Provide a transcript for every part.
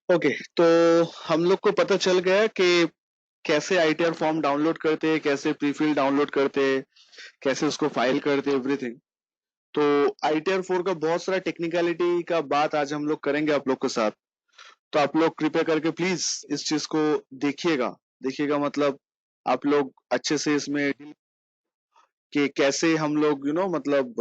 Okay, तो हम लोग को पता चल गया कि कैसे आईटीआर फॉर्म डाउनलोड करते हैं, कैसे प्रीफिल डाउनलोड करते हैं, कैसे उसको फाइल करते हैं, एवरीथिंग। तो आईटीआर 4 का बहुत सारा टेक्निकलिटी का बात आज हम लोग करेंगे आप लोग के साथ। तो आप लोग कृपया करके प्लीज इस चीज को देखिएगा। देखिएगा मतलब आप लोग अच्छे से इसमें कि कैसे हम लोग मतलब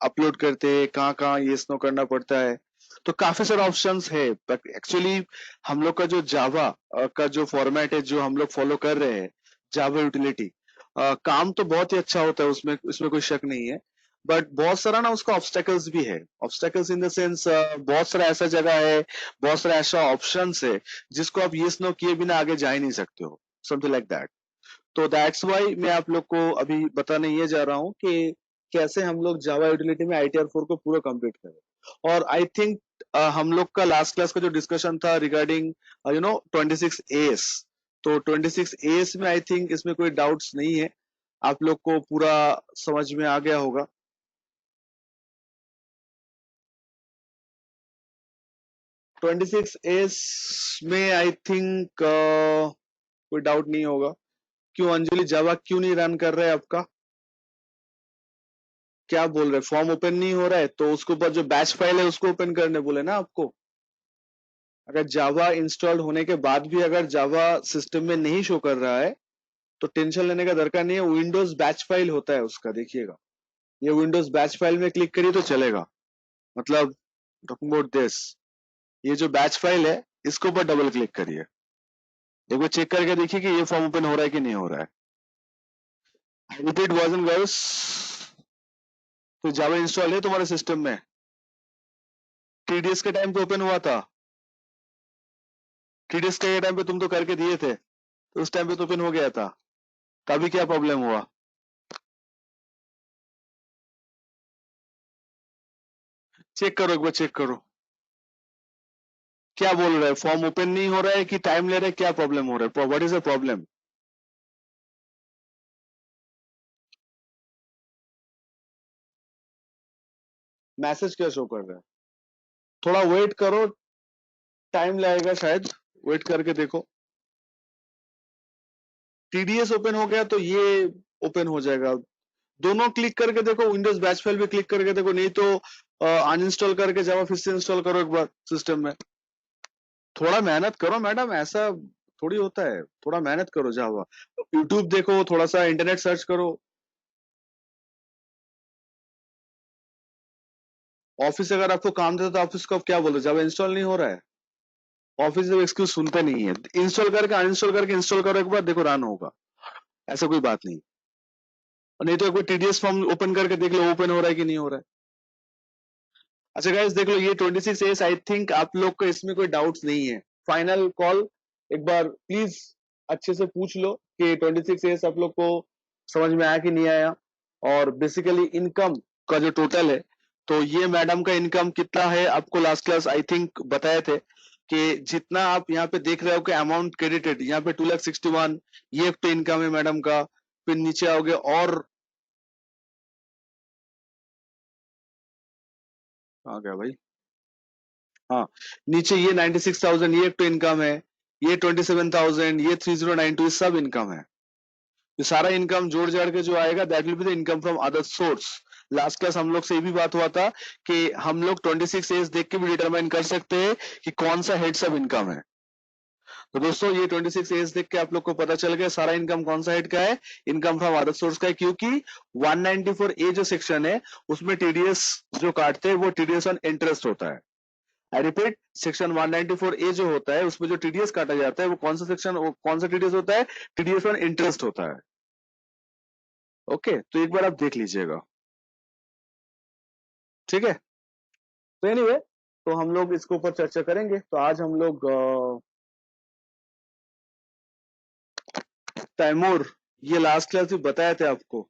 अपलोड करते हैं, कहाँ कहाँ ये स्नो करना पड़ता है। तो काफी सारे ऑप्शंस है, बट एक्चुअली हम लोग का जो जावा का जो फॉर्मेट है जो हम लोग फॉलो कर रहे हैं, जावा यूटिलिटी, काम तो बहुत ही अच्छा होता है, उसमें इसमें कोई शक नहीं है। बट बहुत सारा ना उसका ऑब्स्टेकल्स भी है। ऑब्स्टेकल्स इन द सेंस बहुत सारा ऐसा जगह है, बहुत सारा ऐसा ऑप्शंस है जिसको आप ये नो किए बिना आगे जा ही नहीं सकते हो, समथिंग लाइक दैट। तो दैट्स वाई मैं आप लोग को अभी बताने ये जा रहा हूँ कि कैसे हम लोग जावा यूटिलिटी में आईटीआर 4 को पूरा कंप्लीट करें। और आई थिंक हम लोग का लास्ट क्लास का जो डिस्कशन था रिगार्डिंग 26 एस, तो 26 एस में आई थिंक इसमें कोई डाउट्स नहीं है, आप लोग को पूरा समझ में आ गया होगा। 26 एस में आई थिंक कोई डाउट नहीं होगा। क्यों अंजलि, जावा क्यों नहीं रन कर रहा है आपका? क्या बोल रहे, फॉर्म ओपन नहीं हो रहा है? तो उसके ऊपर जो बैच फाइल है उसको ओपन करने बोले ना आपको। अगर जावा इंस्टॉल्ड होने के बाद भी अगर जावा सिस्टम में नहीं शो कर रहा है तो टेंशन लेने का दरकार नहीं है। विंडोज बैच फाइल होता है उसका, देखिएगा। ये विंडोज बैच फाइल में क्लिक करिए तो चलेगा। मतलब टॉकिंग अबाउट दिस, ये जो बैच फाइल है इसके ऊपर डबल क्लिक करिए, एक बार चेक करके देखिए कि ये फॉर्म ओपन हो रहा है कि नहीं हो रहा है। एडिटेड वर्जन गर्ल्स, तो जावा इंस्टॉल है तुम्हारे सिस्टम में? टीडीएस के टाइम पे ओपन हुआ था? टीडीएस के टाइम पे तुम तो करके दिए थे, तो उस टाइम पे तो ओपन हो गया था। तभी क्या प्रॉब्लम हुआ? चेक करो, एक बार चेक करो। क्या बोल रहा है, फॉर्म ओपन नहीं हो रहा है कि टाइम ले रहा है, क्या प्रॉब्लम हो रहा है, what is the problem? Message क्या शो कर रहा है? थोड़ा वेट करो, टाइम लगेगा शायद, वेट करके देखो। टीडीएस ओपन हो गया तो ये ओपन हो जाएगा। दोनों क्लिक करके देखो, विंडोज बैच फाइल भी क्लिक करके देखो, नहीं तो अनइंस्टॉल करके जावा फिर से इंस्टॉल करो एक बार सिस्टम में। थोड़ा मेहनत करो मैडम, ऐसा थोड़ी होता है, थोड़ा मेहनत करो। जावा यूट्यूब देखो, थोड़ा सा इंटरनेट सर्च करो। ऑफिस अगर आपको काम देता तो ऑफिस को आप क्या बोलो, जावा इंस्टॉल नहीं हो रहा है? ऑफिस जब एक्सक्यूज सुनते नहीं है, इंस्टॉल करके अनइंस्टॉल करके इंस्टॉल करो एक बार, देखो रन होगा। ऐसा कोई बात नहीं। और नहीं तो एक बार टीडीएस फॉर्म ओपन करके देख लो ओपन हो रहा है कि नहीं हो रहा है। अच्छा गाइस देख लो, ये 26 एस, आई थिंक आप लोग को इसमें कोई डाउट्स नहीं है। फाइनल कॉल, एक बार प्लीज अच्छे से पूछ लो कि 26 एस आप लोग को समझ में आया कि नहीं आया। और बेसिकली इनकम का जो टोटल है, तो ये मैडम का इनकम कितना है आपको लास्ट क्लास आई थिंक बताए थे कि जितना आप यहाँ पे देख रहे हो कि अमाउंट क्रेडिटेड यहाँ पे 2,61,000, ये एक तो इनकम है मैडम का। फिर नीचे आओगे और आ गया भाई, हाँ, नीचे ये 96,000, ये एक तो इनकम है। ये 27,000, ये 3092, ये सब इनकम है। ये सारा इनकम जोड़ जाड़ के जो आएगा that will be the income from other source. Last class हम लोग से ये भी बात हुआ था कि हम लोग 26 एज देख के भी डिटरमाइन कर सकते हैं कि कौन सा हेड सब इनकम है। तो दोस्तों ये 26 एज देख के आप लोग को पता चल गया सारा इनकम कौन सा हेड का है, इनकम फ्रॉम अदर सोर्स का है। क्योंकि 194 ए जो सेक्शन है उसमें टीडीएस जो काटते हैं वो टीडीएस ऑन इंटरेस्ट होता है। आई रिपीट, सेक्शन 194 ए जो होता है उसमें जो टीडीएस काटा जाता है वो कौन सा सेक्शन, कौन सा टीडीएस होता है? टीडीएस ऑन इंटरेस्ट होता है। ओके, तो एक बार आप देख लीजिएगा, ठीक है। तो एनीवे, तो हम लोग इसके ऊपर चर्चा करेंगे। तो आज हम लोग तैमूर, ये लास्ट क्लास भी बताए थे आपको,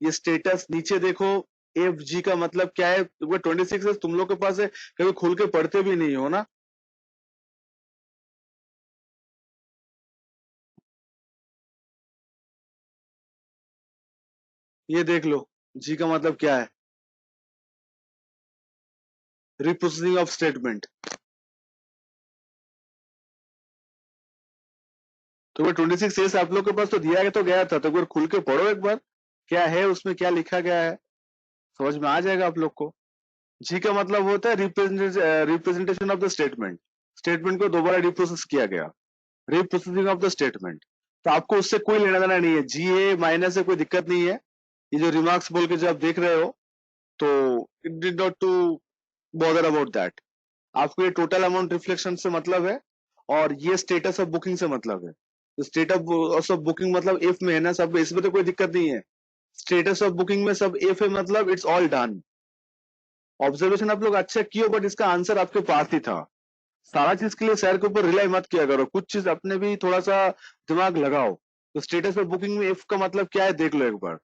ये स्टेटस नीचे देखो। एफ जी का मतलब क्या है? 26 तुम लोग के पास है, कभी खुल के पढ़ते भी नहीं हो ना। ये देख लो, जी का मतलब क्या है? Reprocessing of statement. तो वो 26 आप लोग के पास तो दिया तो गया था, तो एक बार खुल के पढ़ो एक बार, क्या है उसमें, क्या लिखा गया है, समझ में आ जाएगा आप लोग को। जी का मतलब होता है representation of the statement, statement को दोबारा रिप्रोसेस किया गया, रिप्रोसेसिंग ऑफ द स्टेटमेंट। तो आपको उससे कोई लेना देना नहीं है, जी ए माइनस से कोई दिक्कत नहीं है। ये जो रिमार्क्स बोल के जो आप देख रहे हो, तो it did not to bother about that. आपको ये टोटल अमाउंट रिफ्लेक्शन से मतलब है, और ये स्टेटस ऑफ बुकिंग से मतलब है। तो स्टेटस ऑफ बुकिंग मतलब इफ में है ना सब, इसमें तो कोई दिक्कत नहीं है। स्टेटस ऑफ बुकिंग में सब इफ है, मतलब इट्स ऑल डन। ऑब्जर्वेशन आप लोग अच्छा किए, बट इसका आंसर आपके पास ही था। सारा चीज के लिए सर के ऊपर रिलाई मत किया करो, कुछ चीज अपने भी थोड़ा सा दिमाग लगाओ। तो स्टेटस ऑफ बुकिंग में इफ का मतलब क्या है देख लो एक बार,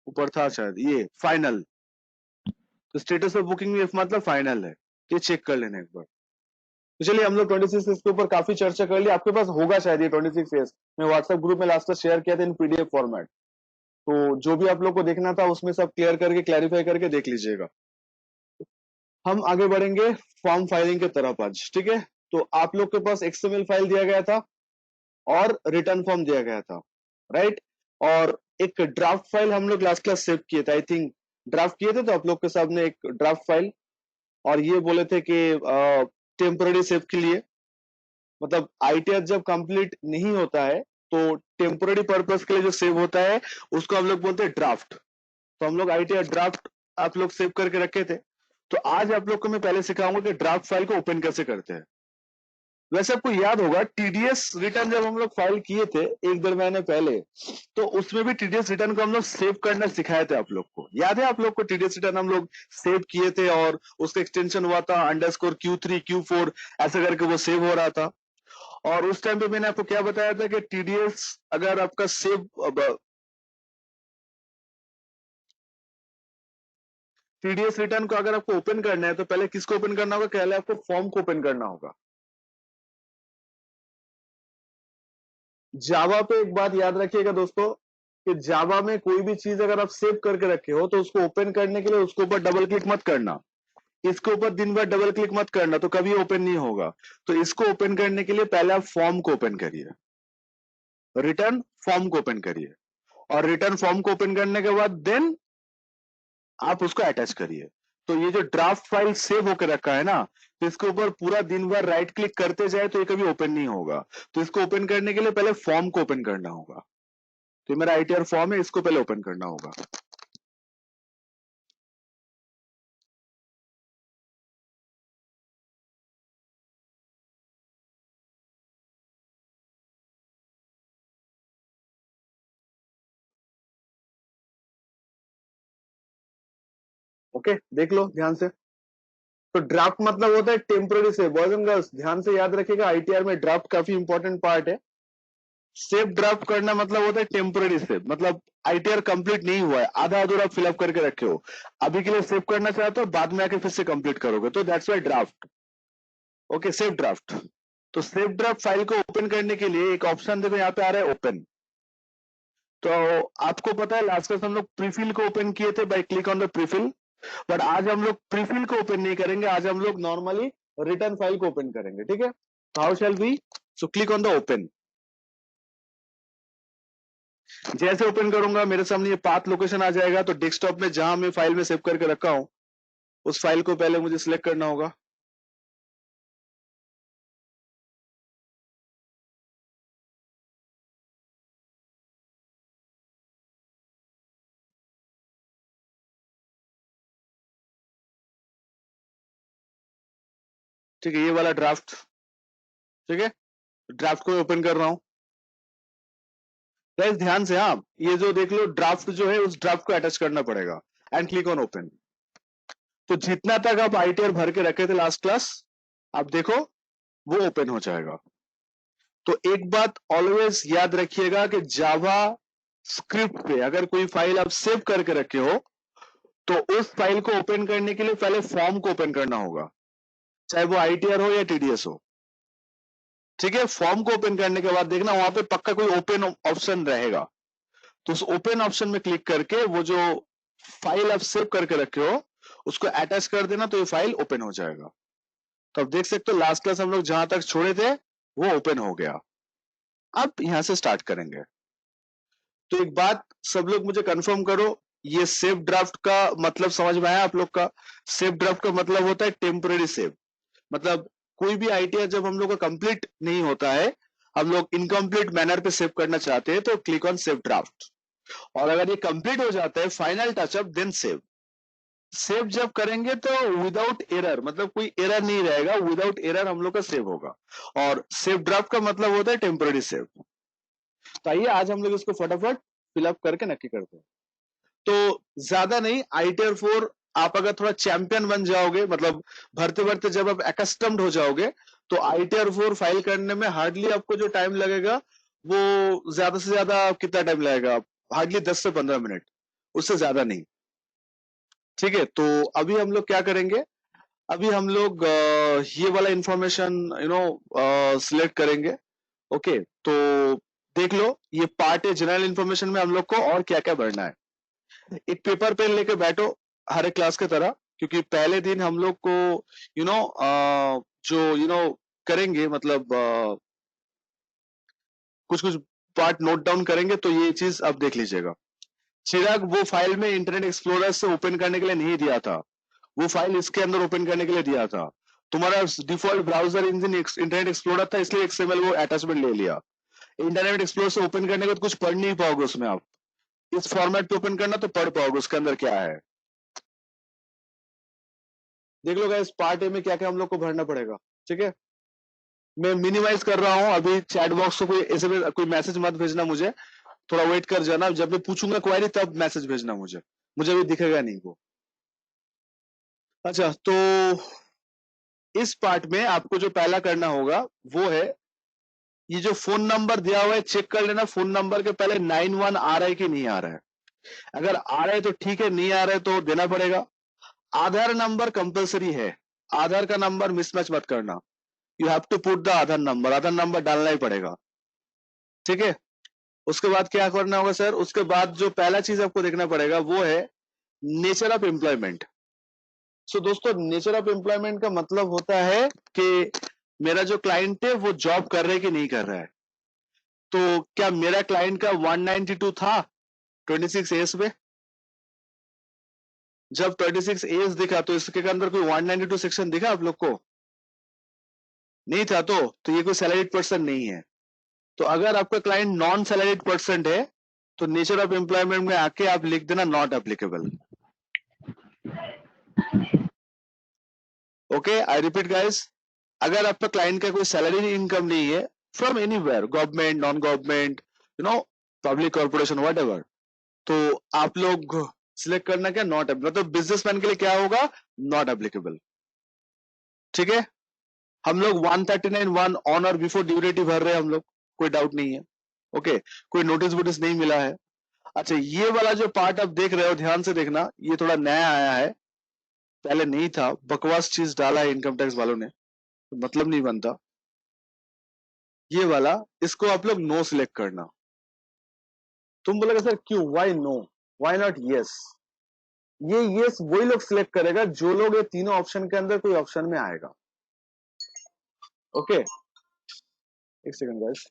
ऊपर था शायद ये फाइनल। तो स्टेटस ऑफ बुकिंग में इफ मतलब फाइनल है, ये चेक कर लेना एक बार। तो चलिए हम लोग 26 के ऊपर काफी चर्चा कर ली, आपके पास होगा शायद ये 26 मैं व्हाट्सएप ग्रुप में लास्ट शेयर किया था इन पीडीएफ फॉर्मेट। तो जो भी आप लोग को देखना था उसमें सब क्लियर करके क्लैरिफाई करके देख लीजिएगा। हम आगे बढ़ेंगे फॉर्म फाइलिंग की तरफ आज, ठीक है। तो आप लोग के पास एक्सएमएल फाइल दिया गया था और रिटर्न फॉर्म दिया गया था, राइट। और एक ड्राफ्ट फाइल हम लोग लास्ट क्लास सेव किए थे, आई थिंक ड्राफ्ट किए थे, तो आप लोग के सामने एक ड्राफ्ट फाइल, और ये बोले थे कि टेम्पररी सेव के लिए, मतलब आईटीआर जब कंप्लीट नहीं होता है तो टेम्पररी पर्पस के लिए जो सेव होता है उसको हम लोग बोलते हैं ड्राफ्ट। तो हम लोग आईटीआर ड्राफ्ट आप लोग सेव करके रखे थे। तो आज आप लोग को मैं पहले सिखाऊंगा कि ड्राफ्ट फाइल को ओपन कैसे करते हैं। वैसे आपको याद होगा टीडीएस रिटर्न जब हम लोग फाइल किए थे 1-2 महीने पहले, तो उसमें भी टीडीएस रिटर्न को हम लोग सेव करना सिखाए थे आप लोग को, याद है आप लोग को? टीडीएस रिटर्न हम लोग सेव किए थे और उसका एक्सटेंशन हुआ था अंडरस्कोर Q3 Q4 ऐसे करके वो सेव हो रहा था। और उस टाइम पे मैंने आपको क्या बताया था कि टीडीएस अगर आपका सेव, टीडीएस रिटर्न को अगर आपको ओपन करना है तो पहले किसको ओपन करना होगा? पहले आपको फॉर्म को ओपन करना होगा। जावा पे एक बात याद रखिएगा दोस्तों, कि जावा में कोई भी चीज अगर आप सेव करके रखे हो तो उसको ओपन करने के लिए उसके ऊपर डबल क्लिक मत करना, इसके ऊपर दिन भर डबल क्लिक मत करना, तो कभी ओपन नहीं होगा। तो इसको ओपन करने के लिए पहले आप फॉर्म को ओपन करिए, रिटर्न फॉर्म को ओपन करिए, और रिटर्न फॉर्म को ओपन करने के बाद देन आप उसको अटैच करिए। तो ये जो ड्राफ्ट फाइल सेव होकर रखा है ना, तो इसके ऊपर पूरा दिन भर राइट क्लिक करते जाए तो ये कभी ओपन नहीं होगा। तो इसको ओपन करने के लिए पहले फॉर्म को ओपन करना होगा। तो मेरा आईटीआर फॉर्म है, इसको पहले ओपन करना होगा। ओके, देख लो ध्यान से। तो ड्राफ्ट मतलब होता है temporary save. Boys and girls ध्यान से याद रखिएगा, आईटीआर में ड्राफ्ट काफी इंपॉर्टेंट पार्ट है। सेव ड्राफ्ट करना मतलब होता है टेम्पररी सेव, मतलब आईटीआर कंप्लीट नहीं हुआ है, आधा अधूरा फिलअप करके रखे हो, अभी के लिए सेव करना चाहते हो, बाद में आके फिर से कंप्लीट करोगे, तो that's why draft. Okay, save draft. तो सेव ड्राफ्ट फाइल को ओपन करने के लिए एक ऑप्शन देखो यहाँ पे आ रहा है, ओपन। तो आपको पता है लास्ट क्लास हम लोग प्रीफिल को ओपन किए थे by click on the prefill, but आज हम लोग प्रीफिल को ओपन नहीं करेंगे, आज हम लोग नॉर्मली रिटर्न फाइल को ओपन करेंगे, ठीक है। How shall be? So click on the open. जैसे ओपन करूंगा मेरे सामने ये पाथ लोकेशन आ जाएगा, तो डेस्कटॉप में जहां मैं फाइल में सेव करके रखा हूं उस फाइल को पहले मुझे सिलेक्ट करना होगा। ठीक है, ये वाला ड्राफ्ट, ठीक है, ड्राफ्ट को ओपन कर रहा हूं। गाइस ध्यान से, हाँ ये जो देख लो ड्राफ्ट जो है उस ड्राफ्ट को अटैच करना पड़ेगा एंड क्लिक ऑन ओपन। तो जितना तक आप आईटीआर भर के रखे थे लास्ट क्लास, आप देखो वो ओपन हो जाएगा। तो एक बात ऑलवेज याद रखिएगा कि जावा स्क्रिप्ट पे अगर कोई फाइल आप सेव करके रखे हो तो उस फाइल को ओपन करने के लिए पहले फॉर्म को ओपन करना होगा, चाहे वो आईटीआर हो या टीडीएस हो, ठीक है। फॉर्म को ओपन करने के बाद देखना वहां पे पक्का कोई ओपन ऑप्शन रहेगा, तो उस ओपन ऑप्शन में क्लिक करके वो जो फाइल आप सेव करके रखे हो उसको अटैच कर देना, तो ये फाइल ओपन हो जाएगा। तो आप देख सकते हो लास्ट क्लास हम लोग जहां तक छोड़े थे वो ओपन हो गया। अब यहां से स्टार्ट करेंगे। तो एक बात सब लोग मुझे कंफर्म करो, ये सेव ड्राफ्ट का मतलब समझ में आया आप लोग का? सेव ड्राफ्ट का मतलब होता है टेम्पररी सेव। मतलब कोई भी आइडिया जब हम लोग का कंप्लीट नहीं होता है, हम लोग इनकम्प्लीट मैनर पे सेव करना चाहते हैं, तो क्लिक ऑन सेव ड्राफ्ट। और अगर ये कंप्लीट हो जाता है, final touch up, then save. Save जब करेंगे तो विदाउट एरर, मतलब कोई एरर नहीं रहेगा, विदाउट एरर हम लोग का सेव होगा। और सेव ड्राफ्ट का मतलब होता है टेम्पररी सेव। तो आइए आज हम लोग इसको फटाफट फिलअप करके नक्की करते हैं। तो ज्यादा नहीं, ITR 4 आप अगर थोड़ा चैंपियन बन जाओगे, मतलब भरते भरते जब आप एकस्टम्ड हो जाओगे, तो ITR 4 फाइल करने में हार्डली आपको जो टाइम लगेगा, वो ज्यादा से ज्यादा कितना टाइम लगेगा? हार्डली 10 से 15 मिनट, उससे ज्यादा नहीं। ठीक है, तो अभी हम लोग क्या करेंगे, अभी हम लोग ये वाला इंफॉर्मेशन सिलेक्ट करेंगे। ओके, तो देख लो, ये पार्ट है जनरल इंफॉर्मेशन में हम लोग को और क्या क्या भरना है। एक पेपर पेन लेके बैठो हर एक क्लास की तरह, क्योंकि पहले दिन हम लोग को यू नो जो करेंगे, मतलब कुछ कुछ पार्ट नोट डाउन करेंगे, तो ये चीज आप देख लीजिएगा। चिराग, वो फाइल में इंटरनेट एक्सप्लोरर से ओपन करने के लिए नहीं दिया था, वो फाइल इसके अंदर ओपन करने के लिए दिया था। तुम्हारा default browser engine internet explorer था, इसलिए XML वो अटैचमेंट ले लिया। इंटरनेट एक्सप्लोरर से ओपन करने के बाद कुछ पढ़ नहीं पाओगे उसमें आप। इस फॉर्मेट पे ओपन करना तो पढ़ पाओगे उसके अंदर क्या है। देख लो गाइस, पार्ट ए में क्या क्या हम लोग को भरना पड़ेगा। ठीक है, मैं मिनिमाइज कर रहा हूं अभी चैट बॉक्स को, कोई ऐसे में कोई मैसेज मत भेजना मुझे, थोड़ा वेट कर जाना, जब मैं पूछूंगा क्वेरी तब मैसेज भेजना मुझे, मुझे अभी दिखेगा नहीं वो। अच्छा, तो इस पार्ट में आपको जो पहला करना होगा वो है, ये जो फोन नंबर दिया हुआ है, चेक कर लेना फोन नंबर के पहले 91 आ रहा है कि नहीं आ रहा है। अगर आ रहा है तो ठीक है, नहीं आ रहा है तो देना पड़ेगा। आधार नंबर कंपलसरी है, आधार का नंबर मिसमैच मत करना। You have to put the Aadhaar number, Aadhaar number डालना ही पड़ेगा। ठीक है, उसके बाद क्या करना होगा सर, उसके बाद जो पहला चीज आपको देखना पड़ेगा वो है नेचर ऑफ एम्प्लॉयमेंट। सो दोस्तों, नेचर ऑफ एम्प्लॉयमेंट का मतलब होता है कि मेरा जो क्लाइंट है वो जॉब कर रहा है कि नहीं कर रहा है। तो क्या मेरा क्लाइंट का 192 था 26 में? जब 26 दिखा तो इसके अंदर कोई 192 सेक्शन दिखा आप लोग को? नहीं था, तो ये कोई सैलरीड पर्सन नहीं है। तो अगर आपका क्लाइंट नॉन सैलरीड पर्सन है, तो नेचर ऑफ एम्प्लॉयमेंट में आके आप लिख देना not applicable. Okay, I repeat guys, अगर आपका क्लाइंट का कोई सैलरी इनकम नहीं है from anywhere, government, non government, public corporation, whatever, तो आप लोग सिलेक्ट करना क्या, नॉट, मतलब बिजनेसमैन के लिए क्या होगा, नॉट एप्लीकेबल। ठीक है, हम लोग 139(1) ऑन और बिफोर ड्यू डेट ही भर रहे हैं हम लोग, कोई डाउट नहीं है। ओके, कोई नोटिस वोटिस नहीं मिला है। अच्छा, ये वाला जो पार्ट आप देख रहे हो, ध्यान से देखना, ये थोड़ा नया आया है, पहले नहीं था, बकवास चीज डाला है इनकम टैक्स वालों ने, तो मतलब नहीं बनता। ये वाला, इसको आप लोग नो सिलेक्ट करना। तुम बोलेगा सर क्यों, why no, why not yes? ये यस वही लोग सिलेक्ट करेगा जो लोग ये तीनों ऑप्शन के अंदर कोई ऑप्शन में आएगा। ओके, एक सेकंड गाइस।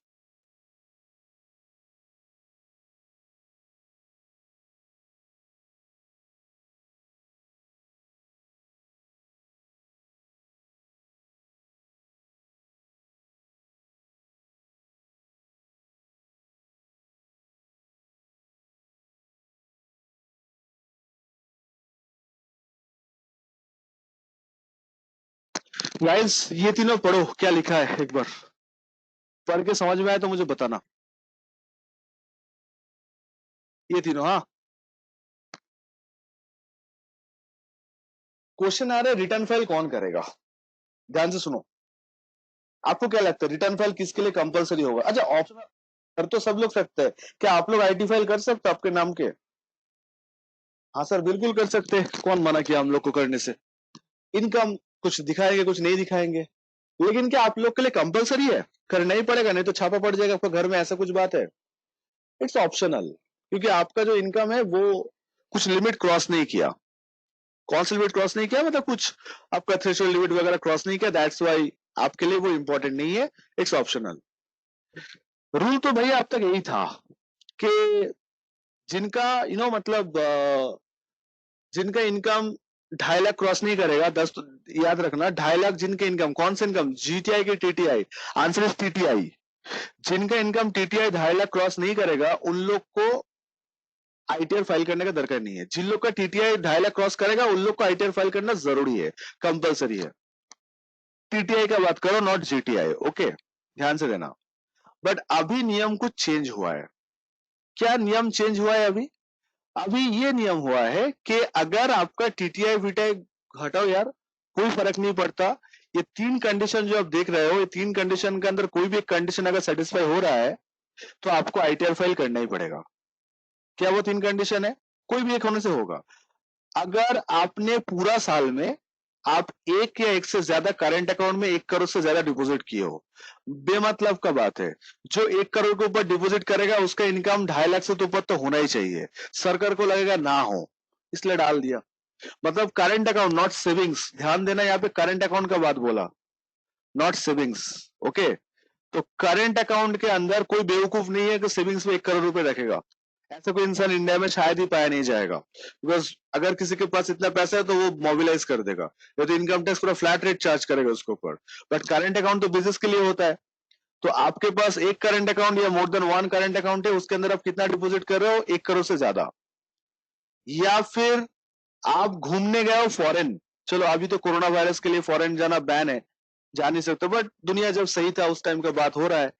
गाइस, ये तीनों पढ़ो क्या लिखा है, एक बार पढ़ के समझ में आए तो मुझे बताना। ये तीनों, हाँ। क्वेश्चन आ रहा है, रिटर्न फाइल कौन करेगा? ध्यान से सुनो, आपको क्या लगता है रिटर्न फाइल किसके लिए कंपलसरी होगा? अच्छा, ऑप्शन कर तो सब लोग सकते हैं, क्या आप लोग IT फाइल कर सकते हो आपके नाम के? हाँ सर, बिल्कुल कर सकते हैं, कौन मना किया हम लोग को करने से। इनकम कुछ दिखाएंगे, कुछ नहीं दिखाएंगे, लेकिन क्या आप लोग के लिए कंपलसरी है? करना ही पड़ेगा, नहीं तो छापा पड़ जाएगा आपका घर में, ऐसा कुछ बात है? इट्स ऑप्शनल, क्योंकि आपका जो इनकम है वो कुछ लिमिट क्रॉस नहीं किया। कौन सा लिमिट क्रॉस नहीं किया, मतलब कुछ आपका थ्रेशोल्ड लिमिट वगैरह क्रॉस नहीं किया, दैट्स वाई आपके लिए वो इंपॉर्टेंट नहीं है, इट्स ऑप्शनल। रूल तो भैया अब तक यही था कि जिनका मतलब जिनका इनकम 2.5 लाख क्रॉस नहीं करेगा, 10 तो याद रखना, 2.5 लाख जिनके इनकम, कौन से इनकम, जीटीआई के टीटीआई, आंसर इज टीटीआई। जिनका इनकम टीटीआई 2.5 लाख क्रॉस नहीं करेगा उन लोग को आईटीआर फाइल करने का दरकार नहीं है। जिन लोग का टीटीआई 2.5 लाख क्रॉस करेगा उन लोग को आईटीआर फाइल करना जरूरी है, कंपलसरी है। टीटीआई का बात करो, नॉट जीटीआई, ओके, ध्यान से देना। बट अभी नियम कुछ चेंज हुआ है। क्या नियम चेंज हुआ है अभी? अभी ये नियम हुआ है कि अगर आपका टीटीआई वीटीआई, हटाओ यार, कोई फर्क नहीं पड़ता, ये 3 कंडीशन जो आप देख रहे हो, ये 3 कंडीशन के अंदर कोई भी एक कंडीशन अगर सेटिस्फाई हो रहा है तो आपको आईटीआर फाइल करना ही पड़ेगा। क्या वो 3 कंडीशन है? कोई भी एक होने से होगा। अगर आपने पूरा साल में आप एक या एक से ज्यादा करंट अकाउंट में 1 करोड़ से ज्यादा डिपॉजिट किए हो, बेमतलब का बात है, जो 1 करोड़ के ऊपर डिपॉजिट करेगा उसका इनकम 2.5 लाख से तो ऊपर तो होना ही चाहिए। सरकार को लगेगा ना हो, इसलिए डाल दिया। मतलब करंट अकाउंट, नॉट सेविंग्स, ध्यान देना, यहाँ पे करंट अकाउंट का बात बोला, नॉट सेविंग्स, ओके। तो करंट अकाउंट के अंदर कोई बेवकूफ नहीं है कि सेविंग्स में 1 करोड़ रुपए रखेगा। ऐसा कोई इंसान इंडिया में शायद ही पाया नहीं जाएगा, बिकॉज अगर किसी के पास इतना पैसा है तो वो मोबिलाइज कर देगा, या तो इनकम टैक्स पूरा फ्लैट रेट चार्ज करेगा उसके ऊपर। बट करंट अकाउंट तो बिजनेस के लिए होता है। तो आपके पास एक करंट अकाउंट या मोर देन 1 करंट अकाउंट है, उसके अंदर आप कितना डिपॉजिट कर रहे हो, 1 करोड़ से ज्यादा। या फिर आप घूमने गए हो फॉरेन, चलो अभी तो कोरोना वायरस के लिए फॉरेन जाना बैन है, जा नहीं सकते, बट दुनिया जब सही था उस टाइम का बात हो रहा है।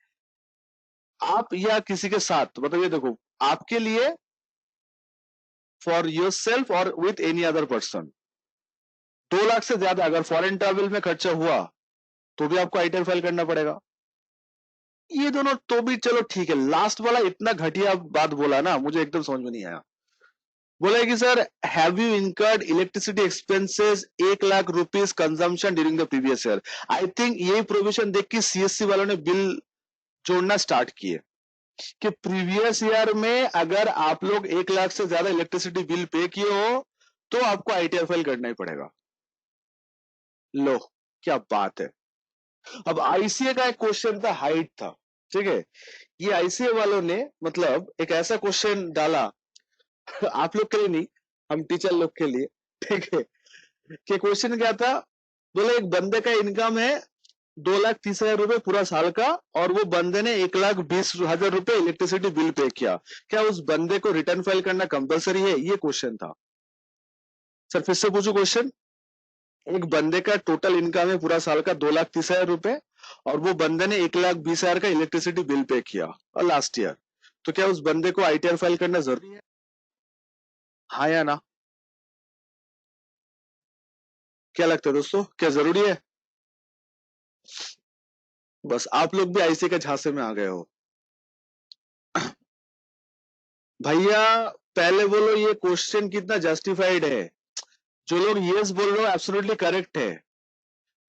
आप या किसी के साथ, मतलब ये देखो, आपके लिए, फॉर योर सेल्फ और with any other person, 2 lakh से ज्यादा अगर फॉरेन ट्रैवल में खर्चा हुआ तो भी आपको आईटीआर फाइल करना पड़ेगा। ये दोनों तो भी चलो ठीक है। लास्ट वाला इतना घटिया बात बोला ना, मुझे एकदम समझ में नहीं आया। बोला कि sir, have you incurred electricity expenses 1 lakh rupees consumption during the previous year. I think यही प्रोविजन देख के सीएससी वालों ने बिल जोड़ना स्टार्ट किए कि प्रीवियस ईयर में अगर आप लोग 1 लाख से ज्यादा इलेक्ट्रिसिटी बिल पे किए हो तो आपको आईटीआर फाइल करना ही पड़ेगा। लो, क्या बात है। अब आईसीए का एक क्वेश्चन था, हाइट था, ठीक है। ये आईसीए वालों ने मतलब एक ऐसा क्वेश्चन डाला आप लोग के लिए नहीं, हम टीचर लोग के लिए, ठीक है। कि क्वेश्चन क्या था, बोले एक बंदे का इनकम है 2,30,000 रुपए पूरा साल का, और वो बंदे ने 1,20,000 रुपए इलेक्ट्रिसिटी बिल पे किया, क्या उस बंदे को रिटर्न फाइल करना कंपलसरी है? ये क्वेश्चन था। सर फिर से पूछो क्वेश्चन। एक बंदे का टोटल इनकम है पूरा साल का 2,30,000 रुपए, और वो बंदे ने 1,20,000 का इलेक्ट्रिसिटी बिल पे किया और लास्ट ईयर, तो क्या उस बंदे को आईटीआर फाइल करना जरूरी है? हाँ या ना? क्या लगता है दोस्तों, क्या जरूरी है? बस आप लोग भी आईसी के झांसे में आ गए हो। भैया पहले बोलो ये क्वेश्चन कितना जस्टिफाइड है। जो लोग यस बोल रहे हो एब्सोल्युटली करेक्ट है।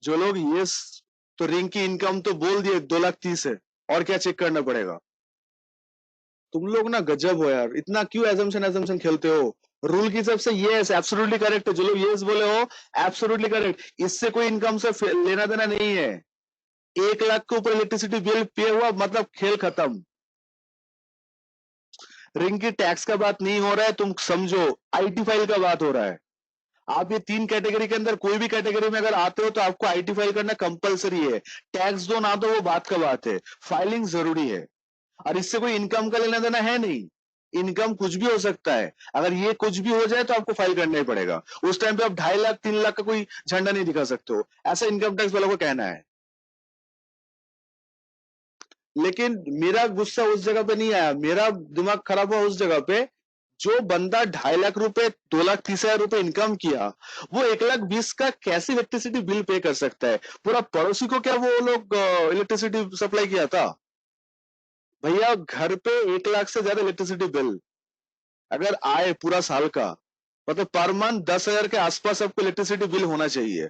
जो लोग यस, तो रिंग की इनकम तो बोल दिए 2,30,000 है, और क्या चेक करना पड़ेगा? तुम लोग ना गजब हो यार, इतना क्यों एजम्पशन एजम्पशन खेलते हो? रूल की हिसाब से यस एब्सोल्युटली करेक्ट है, जो लोग यस बोले हो एब्सोल्युटली करेक्ट, इससे कोई इनकम से लेना देना नहीं है। 1 लाख के ऊपर इलेक्ट्रिसिटी बिल पे हुआ मतलब खेल खत्म। रिंग की टैक्स का बात नहीं हो रहा है, तुम समझो, आईटी फाइल का बात हो रहा है। आप ये 3 कैटेगरी के अंदर कोई भी कैटेगरी में अगर आते हो तो आपको आईटी फाइल करना कंपलसरी है। टैक्स दो ना दो वो बात का बात है, फाइलिंग जरूरी है। और इससे कोई इनकम का लेना देना है नहीं। इनकम कुछ भी हो सकता है, अगर ये कुछ भी हो जाए तो आपको फाइल करना ही पड़ेगा। उस टाइम पे आप 2.5 लाख 3 लाख का कोई झंडा नहीं दिखा सकते हो, ऐसा इनकम टैक्स वालों को कहना है। लेकिन मेरा गुस्सा उस जगह पे नहीं आया, मेरा दिमाग खराब हुआ उस जगह पे, जो बंदा 2.5 लाख रुपए 2,30,000 रुपए इनकम किया, वो 1,20,000 का कैसे इलेक्ट्रिसिटी बिल पे कर सकता है? पूरा पड़ोसी को क्या वो लोग इलेक्ट्रिसिटी सप्लाई किया था? भैया घर पे 1 लाख से ज्यादा इलेक्ट्रिसिटी बिल अगर आए पूरा साल का, मतलब पर मंथ 10,000 के आसपास आपको इलेक्ट्रिसिटी बिल होना चाहिए।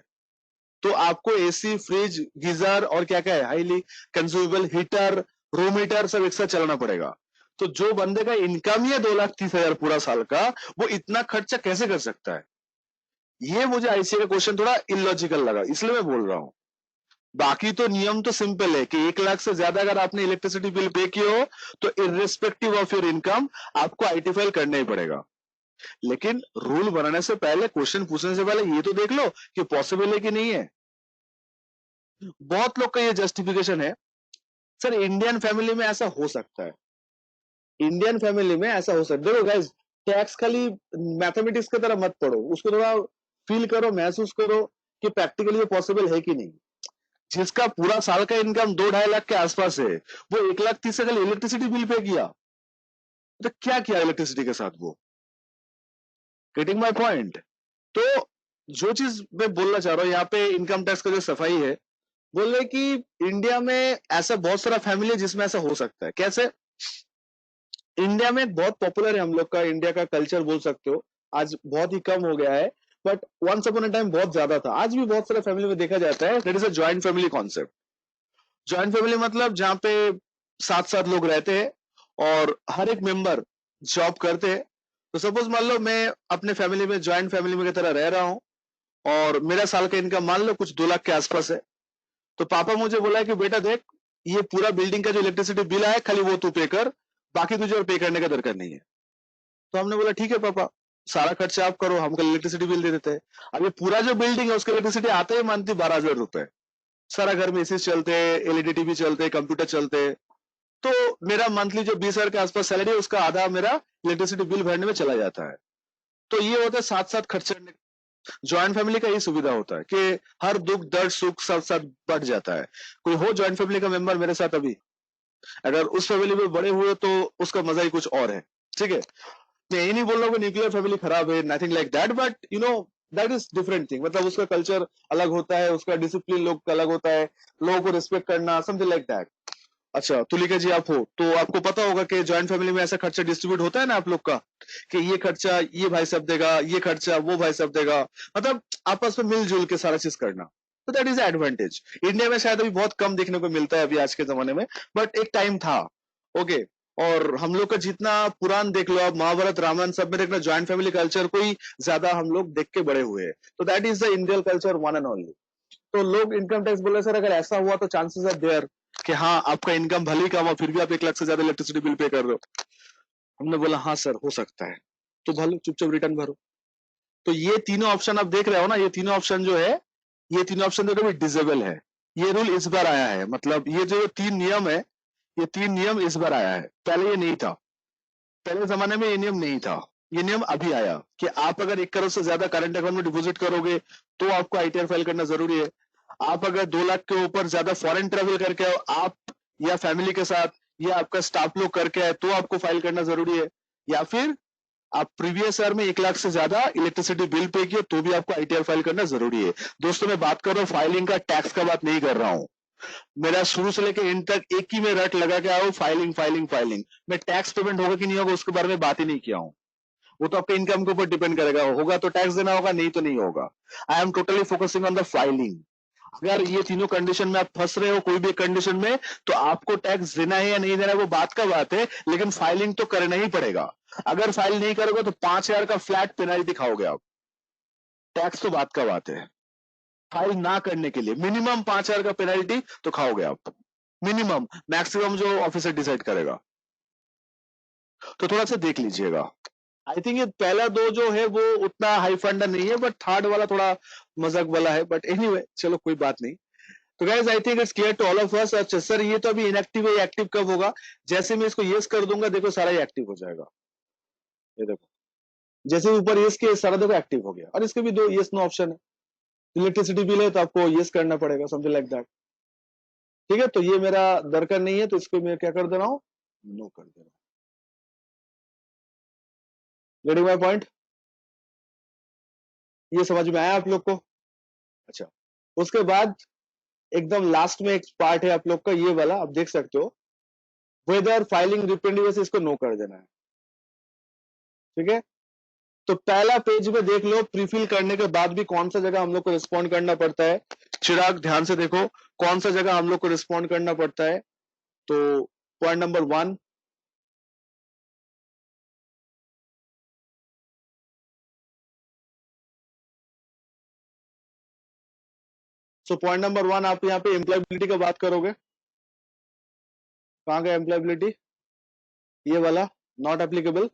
तो आपको एसी, फ्रिज, गीजर और क्या क्या है, highly consumable heater, room heater सब एक साथ चलाना पड़ेगा। तो जो बंदे का इनकम ही है 2,30,000 पूरा साल का, वो इतना खर्चा कैसे कर सकता है? ये मुझे आईसीए का क्वेश्चन थोड़ा इलॉजिकल लगा, इसलिए मैं बोल रहा हूं। बाकी तो नियम तो सिंपल है कि 1 लाख से ज्यादा अगर आपने इलेक्ट्रिसिटी बिल पे किए हो तो इररिस्पेक्टिव ऑफ योर इनकम आपको आईटी फाइल करना ही पड़ेगा। लेकिन रूल बनाने से पहले, क्वेश्चन पूछने से पहले ये तो देख लो कि पॉसिबल है कि नहीं है। बहुत लोग का ये जस्टिफिकेशन है, सर इंडियन फैमिली में ऐसा हो सकता है, इंडियन फैमिली में ऐसा हो सकता है। देखो गाइस, टैक्स खाली मैथमेटिक्स की तरह मत पढ़ो, उसको थोड़ा फील करो, महसूस करो कि प्रैक्टिकली ये पॉसिबल है कि नहीं। जिसका पूरा साल का इनकम 2-2.5 लाख के आसपास है, वो 1,30,000 से कल इलेक्ट्रिसिटी बिल पे किया, तो क्या किया इलेक्ट्रिसिटी के साथ वो? Getting my point? तो जो चीज मैं बोलना चाह रहा हूँ यहाँ पे, इनकम टैक्स का जो सफाई है, बोल रहे कि इंडिया में ऐसा बहुत सारा फैमिली है जिसमें ऐसा हो सकता है। कैसे? इंडिया में बहुत पॉपुलर है हम लोग का, इंडिया का कल्चर बोल सकते हो, आज बहुत ही कम हो गया है, but once upon a time बहुत ज्यादा था। आज भी बहुत सारे फैमिली में देखा जाता है, that is a joint family concept. Joint family मतलब जहाँ पे 7-7 लोग रहते हैं और हर एक मेंबर जॉब करते हैं। तो सपोज मान लो मैं अपने फैमिली में, जॉइंट फैमिली में की तरह रह रहा हूँ, और मेरा साल का इनकम मान लो कुछ 2 लाख के आसपास है। तो पापा मुझे बोला है कि बेटा देख, ये पूरा बिल्डिंग का जो इलेक्ट्रिसिटी बिल आया खाली वो तू पे कर, बाकी तुझे और पे करने का दरकार नहीं है। तो हमने बोला ठीक है पापा, सारा खर्चा आप करो, हम कल इलेक्ट्रिसिटी बिल दे देते हैं। अब ये पूरा जो बिल्डिंग है उसका इलेक्ट्रिसिटी आता है मंथली 12,000 रुपए। सारा घर में एसी चलते हैं, एलईडी टीवी चलते हैं, कंप्यूटर चलते हैं। तो मेरा मंथली जो 20,000 के आसपास सैलरी है उसका आधा मेरा इलेक्ट्रिसिटी बिल भरने में चला जाता है। तो ये होता है साथ साथ खर्च करने। ज्वाइंट फैमिली का ये सुविधा होता है कि हर दुख दर्द सुख साथ साथ बढ़ जाता है। कोई हो ज्वाइंट फैमिली का मेंबर मेरे साथ अभी, अगर उस फैमिली में बड़े हुए तो उसका मजा ही कुछ और है। ठीक है, मैं ये नहीं बोल रहा हूँ कि न्यूक्लियर फैमिली खराब है, nothing like that, but you know that is different thing. मतलब उसका कल्चर अलग होता है, उसका डिसिप्लिन लोग का अलग होता है, लोगों को रिस्पेक्ट करना, समथिंग लाइक दैट। अच्छा तुलिका जी आप हो तो आपको पता होगा कि जॉइंट फैमिली में ऐसा खर्चा डिस्ट्रीब्यूट होता है ना आप लोग का, कि ये खर्चा ये भाई साहब देगा, ये खर्चा वो भाई साहब देगा, मतलब आपस में मिलजुल के सारा चीज करना। तो दैट इज एडवांटेज। इंडिया में शायद अभी बहुत कम देखने को मिलता है अभी आज के जमाने में, बट एक टाइम था। ओके। और हम लोग का जितना पुराण देख लो आप, महाभारत रामायण सब में देखना, ज्वाइंट फैमिली कल्चर को ही ज्यादा हम लोग देख के बड़े हुए हैं। तो that is the Indian culture one and only. तो लोग इनकम टैक्स बोले सर अगर ऐसा हुआ तो चांसेस आर देयर कि हाँ आपका इनकम भले ही कम हो फिर भी आप 1 लाख से ज्यादा इलेक्ट्रिसिटी बिल पे कर रहे हो। हमने बोला हाँ सर हो सकता है, तो भले चुपचाप रिटर्न भरो। तो ये तीनों ऑप्शन आप देख रहे हो ना, ये तीनों ऑप्शन जो है, ये तीनों ऑप्शन देखो भी डिसेबल है। ये रूल इस बार आया है, मतलब ये जो 3 नियम है, ये 3 नियम इस बार आया है, पहले ये नहीं था। पहले जमाने में ये नियम नहीं था, ये नियम अभी आया कि आप अगर 1 करोड़ से ज्यादा करंट अकाउंट में डिपॉजिट करोगे तो आपको आईटीआर फाइल करना जरूरी है। आप अगर 2 लाख के ऊपर ज्यादा फॉरेन ट्रेवल करके आओ, आप या फैमिली के साथ या आपका स्टाफ लोग करके आए तो आपको फाइल करना जरूरी है। या फिर आप प्रीवियस ईयर में 1 लाख से ज्यादा इलेक्ट्रिसिटी बिल पे किए तो भी आपको आईटीआर फाइल करना जरूरी है। दोस्तों मैं बात कर रहा हूँ फाइलिंग का, टैक्स का बात नहीं कर रहा हूँ। मेरा शुरू से लेकर एंड तक एक ही में रट लगा के आया हूँ, फाइलिंग फाइलिंग फाइलिंग। मैं टैक्स पेमेंट होगा कि नहीं होगा उसके बारे में बात ही नहीं किया हूँ। वो तो आपके इनकम के ऊपर डिपेंड करेगा, होगा तो टैक्स देना होगा, नहीं तो नहीं होगा। I am totally focusing on the filing. अगर ये तीनों कंडीशन में आप फंस रहे हो कोई भी कंडीशन में, तो आपको टैक्स देना है या नहीं देना है वो बात का बात है, लेकिन फाइलिंग तो करना ही पड़ेगा। अगर फाइल नहीं करोगे तो 5,000 का फ्लैट पेनल्टी खाओगे आप। टैक्स तो बात का बात है, फाइल ना करने के लिए मिनिमम 5,000 का पेनल्टी तो खाओगे आप, मिनिमम। मैक्सिमम जो ऑफिसर डिसाइड करेगा। तो थोड़ा सा देख लीजिएगा। आई थिंक ये पहला दो जो है वो उतना हाई फंडा नहीं है, बट थर्ड वाला थोड़ा मजाक वाला है, बट एनीवे चलो कोई बात नहीं। तो guys I think it's clear to all of us. अच्छा सर ये तो अभी इनएक्टिव है, एक्टिव कब होगा? जैसे मैं इसको यस कर दूंगा देखो सारा ही एक्टिव हो जाएगा। ये देखो, जैसे ऊपर यस के सारा देखो एक्टिव हो गया, और इसके भी दो यस नो ऑप्शन है। इलेक्ट्रिसिटी बिल है तो आपको यस करना पड़ेगा, समथिंग लाइक दैट। ठीक है, तो ये मेरा दरकार नहीं है, तो इसको मैं क्या कर दे रहा हूँ, नो कर दे रहा हूँ। Getting my point? ये समझ में आया आप लोग को? अच्छा, उसके बाद एकदम लास्ट में एक पार्ट है आप लोग का ये वाला, आप देख सकते हो, वेदर फाइलिंग रिप्रेजेंटेटिव से इसको नो कर देना है। ठीक है, तो पहला पेज में देख लो, प्रीफिल करने के बाद भी कौन सा जगह हम लोग को रिस्पॉन्ड करना पड़ता है। चिराग ध्यान से देखो कौन सा जगह हम लोग को रिस्पॉन्ड करना पड़ता है। तो point number 1, so point number 1 आप यहाँ पे एम्प्लॉयबिलिटी का बात करोगे, कहाँ गया एम्प्लॉयबिलिटी, ये वाला नॉट एप्लीकेबल।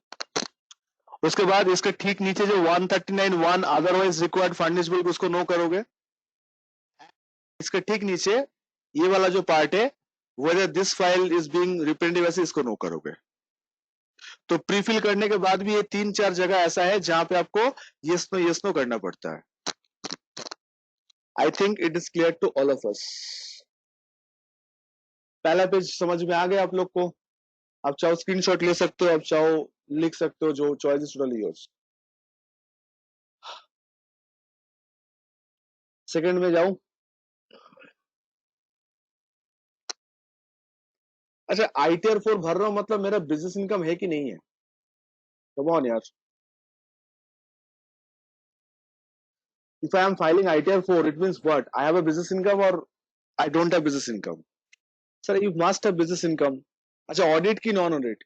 उसके बाद इसके ठीक नीचे जो 139(1) otherwise required fund is bill, उसको नो करोगे। इसके ठीक नीचे ये वाला जो पार्ट है, whether this file is being represented वैसे इसको नो करोगे। तो प्रीफिल करने के बाद भी ये 3-4 जगह ऐसा है जहां पे आपको यस नो करना पड़ता है। I think it is clear to all of us. पहला पेज समझ में आ गया आप लोग को? आप चाहो स्क्रीनशॉट ले सकते हो, आप चाहो लिख सकते हो, जो choice is totally yours. Second में जाऊं? अच्छा, ITR 4 भर रहा हूं मतलब मेरा बिजनेस इनकम है कि नहीं है? कम ऑन यार। If I am filing ITR 4, it means what? I have a business income or I don't have business income? Sir, you must have business income. अच्छा, ऑडिट की नॉन ऑडिट?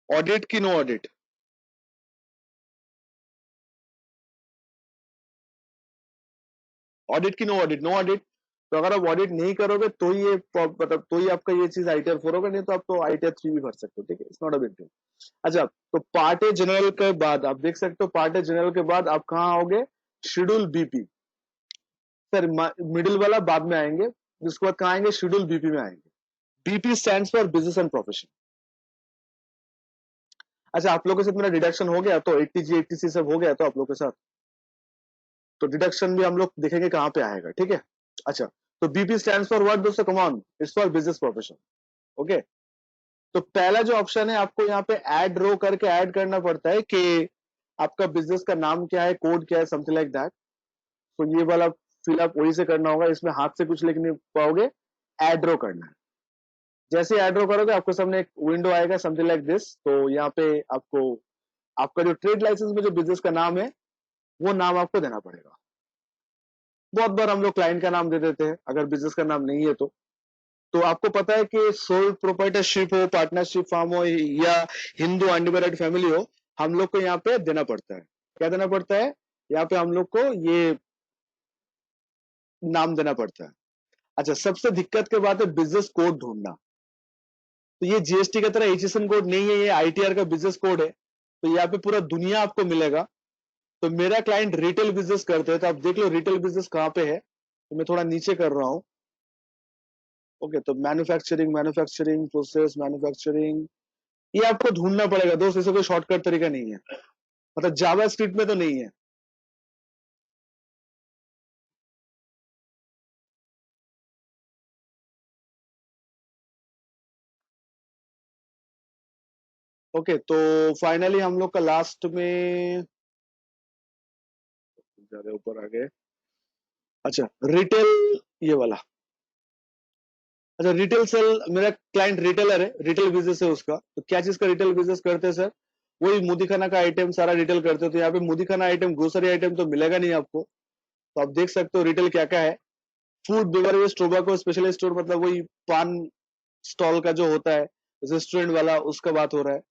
ऑडिट की no audit? Audit की no audit? No audit. तो अगर आप audit नहीं करोगे तो ये मतलब तो ही आपका ये चीज ITR 4 होगा, नहीं तो आप तो ITR 3 भी भर सकते हो, ठीक है, it's not a big deal. अच्छा, तो पार्ट ए जनरल के बाद आप देख सकते हो, पार्ट ए जनरल के बाद आप कहाँ आओगे? Schedule BP। सर मिडिल वाला बाद में आएंगे, जिसके बाद कहाँ आएंगे? शेड्यूल BP में आएंगे। BP stands for business and profession. अच्छा, आप लोगों के साथ मेरा डिडक्शन हो गया तो 80G 80C सब हो गया तो आप लोगों के साथ, तो डिडक्शन भी हम लोग देखेंगे कहाँ पे आएगा, ठीक है। अच्छा, तो BP स्टैंड्स फॉर व्हाट दोस्तों? Come on, it's for business profession. Okay, तो पहला जो ऑप्शन है आपको यहाँ पे ऐड रो करके ऐड करना पड़ता है कि आपका बिजनेस का नाम क्या है, कोड क्या है, समथिंग लाइक दैट। तो ये वाला फिलअप वही से करना होगा, इसमें हाथ से कुछ लिख नहीं पाओगे, ऐड रो करना है। जैसे ऐड रो करोगे आपके सामने एक विंडो आएगा समथिंग लाइक दिस। तो यहाँ पे आपको आपका जो ट्रेड लाइसेंस में जो बिजनेस का नाम है वो नाम आपको देना पड़ेगा। बहुत बार हम लोग क्लाइंट का नाम दे देते हैं अगर बिजनेस का नाम नहीं है तो आपको पता है कि सोल प्रोप्राइटरशिप हो, पार्टनरशिप फार्म हो या हिंदू अनडिवाइडेड फैमिली हो, हम लोग को यहाँ पे देना पड़ता है। क्या देना पड़ता है? यहाँ पे हम लोग को ये नाम देना पड़ता है। अच्छा, सबसे दिक्कत की बात है बिजनेस कोड ढूंढना। तो ये GST की तरह HSN कोड नहीं है, ये ITR का बिजनेस कोड है। तो यहाँ पे पूरा दुनिया आपको मिलेगा। तो मेरा क्लाइंट रिटेल बिजनेस करते हैं, तो आप देख लो रिटेल बिजनेस कहाँ पे है। तो मैं थोड़ा नीचे कर रहा हूँ। ओके, तो मैन्युफैक्चरिंग, मैन्युफैक्चरिंग प्रोसेस, मैन्युफैक्चरिंग, ये आपको ढूंढना पड़ेगा दोस्त, इससे कोई शॉर्टकट तरीका नहीं है। मतलब जावा स्क्रिप्ट में तो नहीं है। ओके, तो फाइनली हम लोग का लास्ट में ज्यादा ऊपर आ गए। अच्छा, रिटेल, ये वाला। अच्छा, रिटेल सेल, मेरा क्लाइंट रिटेलर है, रिटेल बिजनेस है उसका। तो क्या चीज का रिटेल बिजनेस करते हैं सर? वही मुदी खाना का आइटम सारा रिटेल करते हो। तो यहाँ पे मुदी खाना आइटम, ग्रोसरी आइटम तो मिलेगा नहीं आपको। तो आप देख सकते हो रिटेल क्या क्या है। Food beverage tobacco special store, मतलब वही पान स्टॉल का जो होता है, रेस्टोरेंट वाला, उसका बात हो रहा है।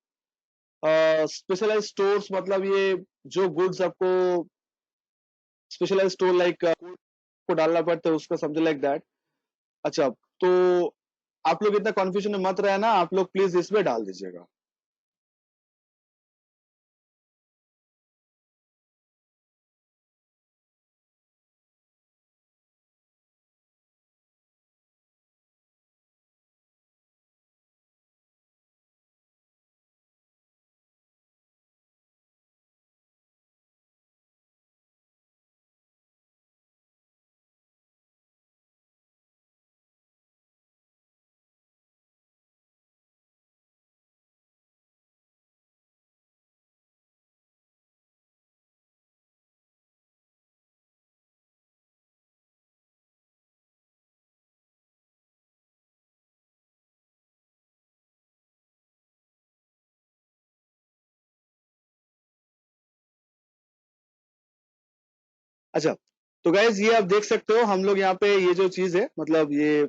स्पेशलाइज स्टोर्स मतलब ये जो गुड्स आपको स्पेशलाइज स्टोर लाइक को डालना पड़ता है, उसका समथिंग लाइक दैट। अच्छा, तो आप लोग इतना कॉन्फ्यूजन में मत रहना, आप लोग प्लीज इसमें डाल दीजिएगा। अच्छा, तो गाइज ये आप देख सकते हो, हम लोग यहाँ पे ये जो चीज है मतलब ये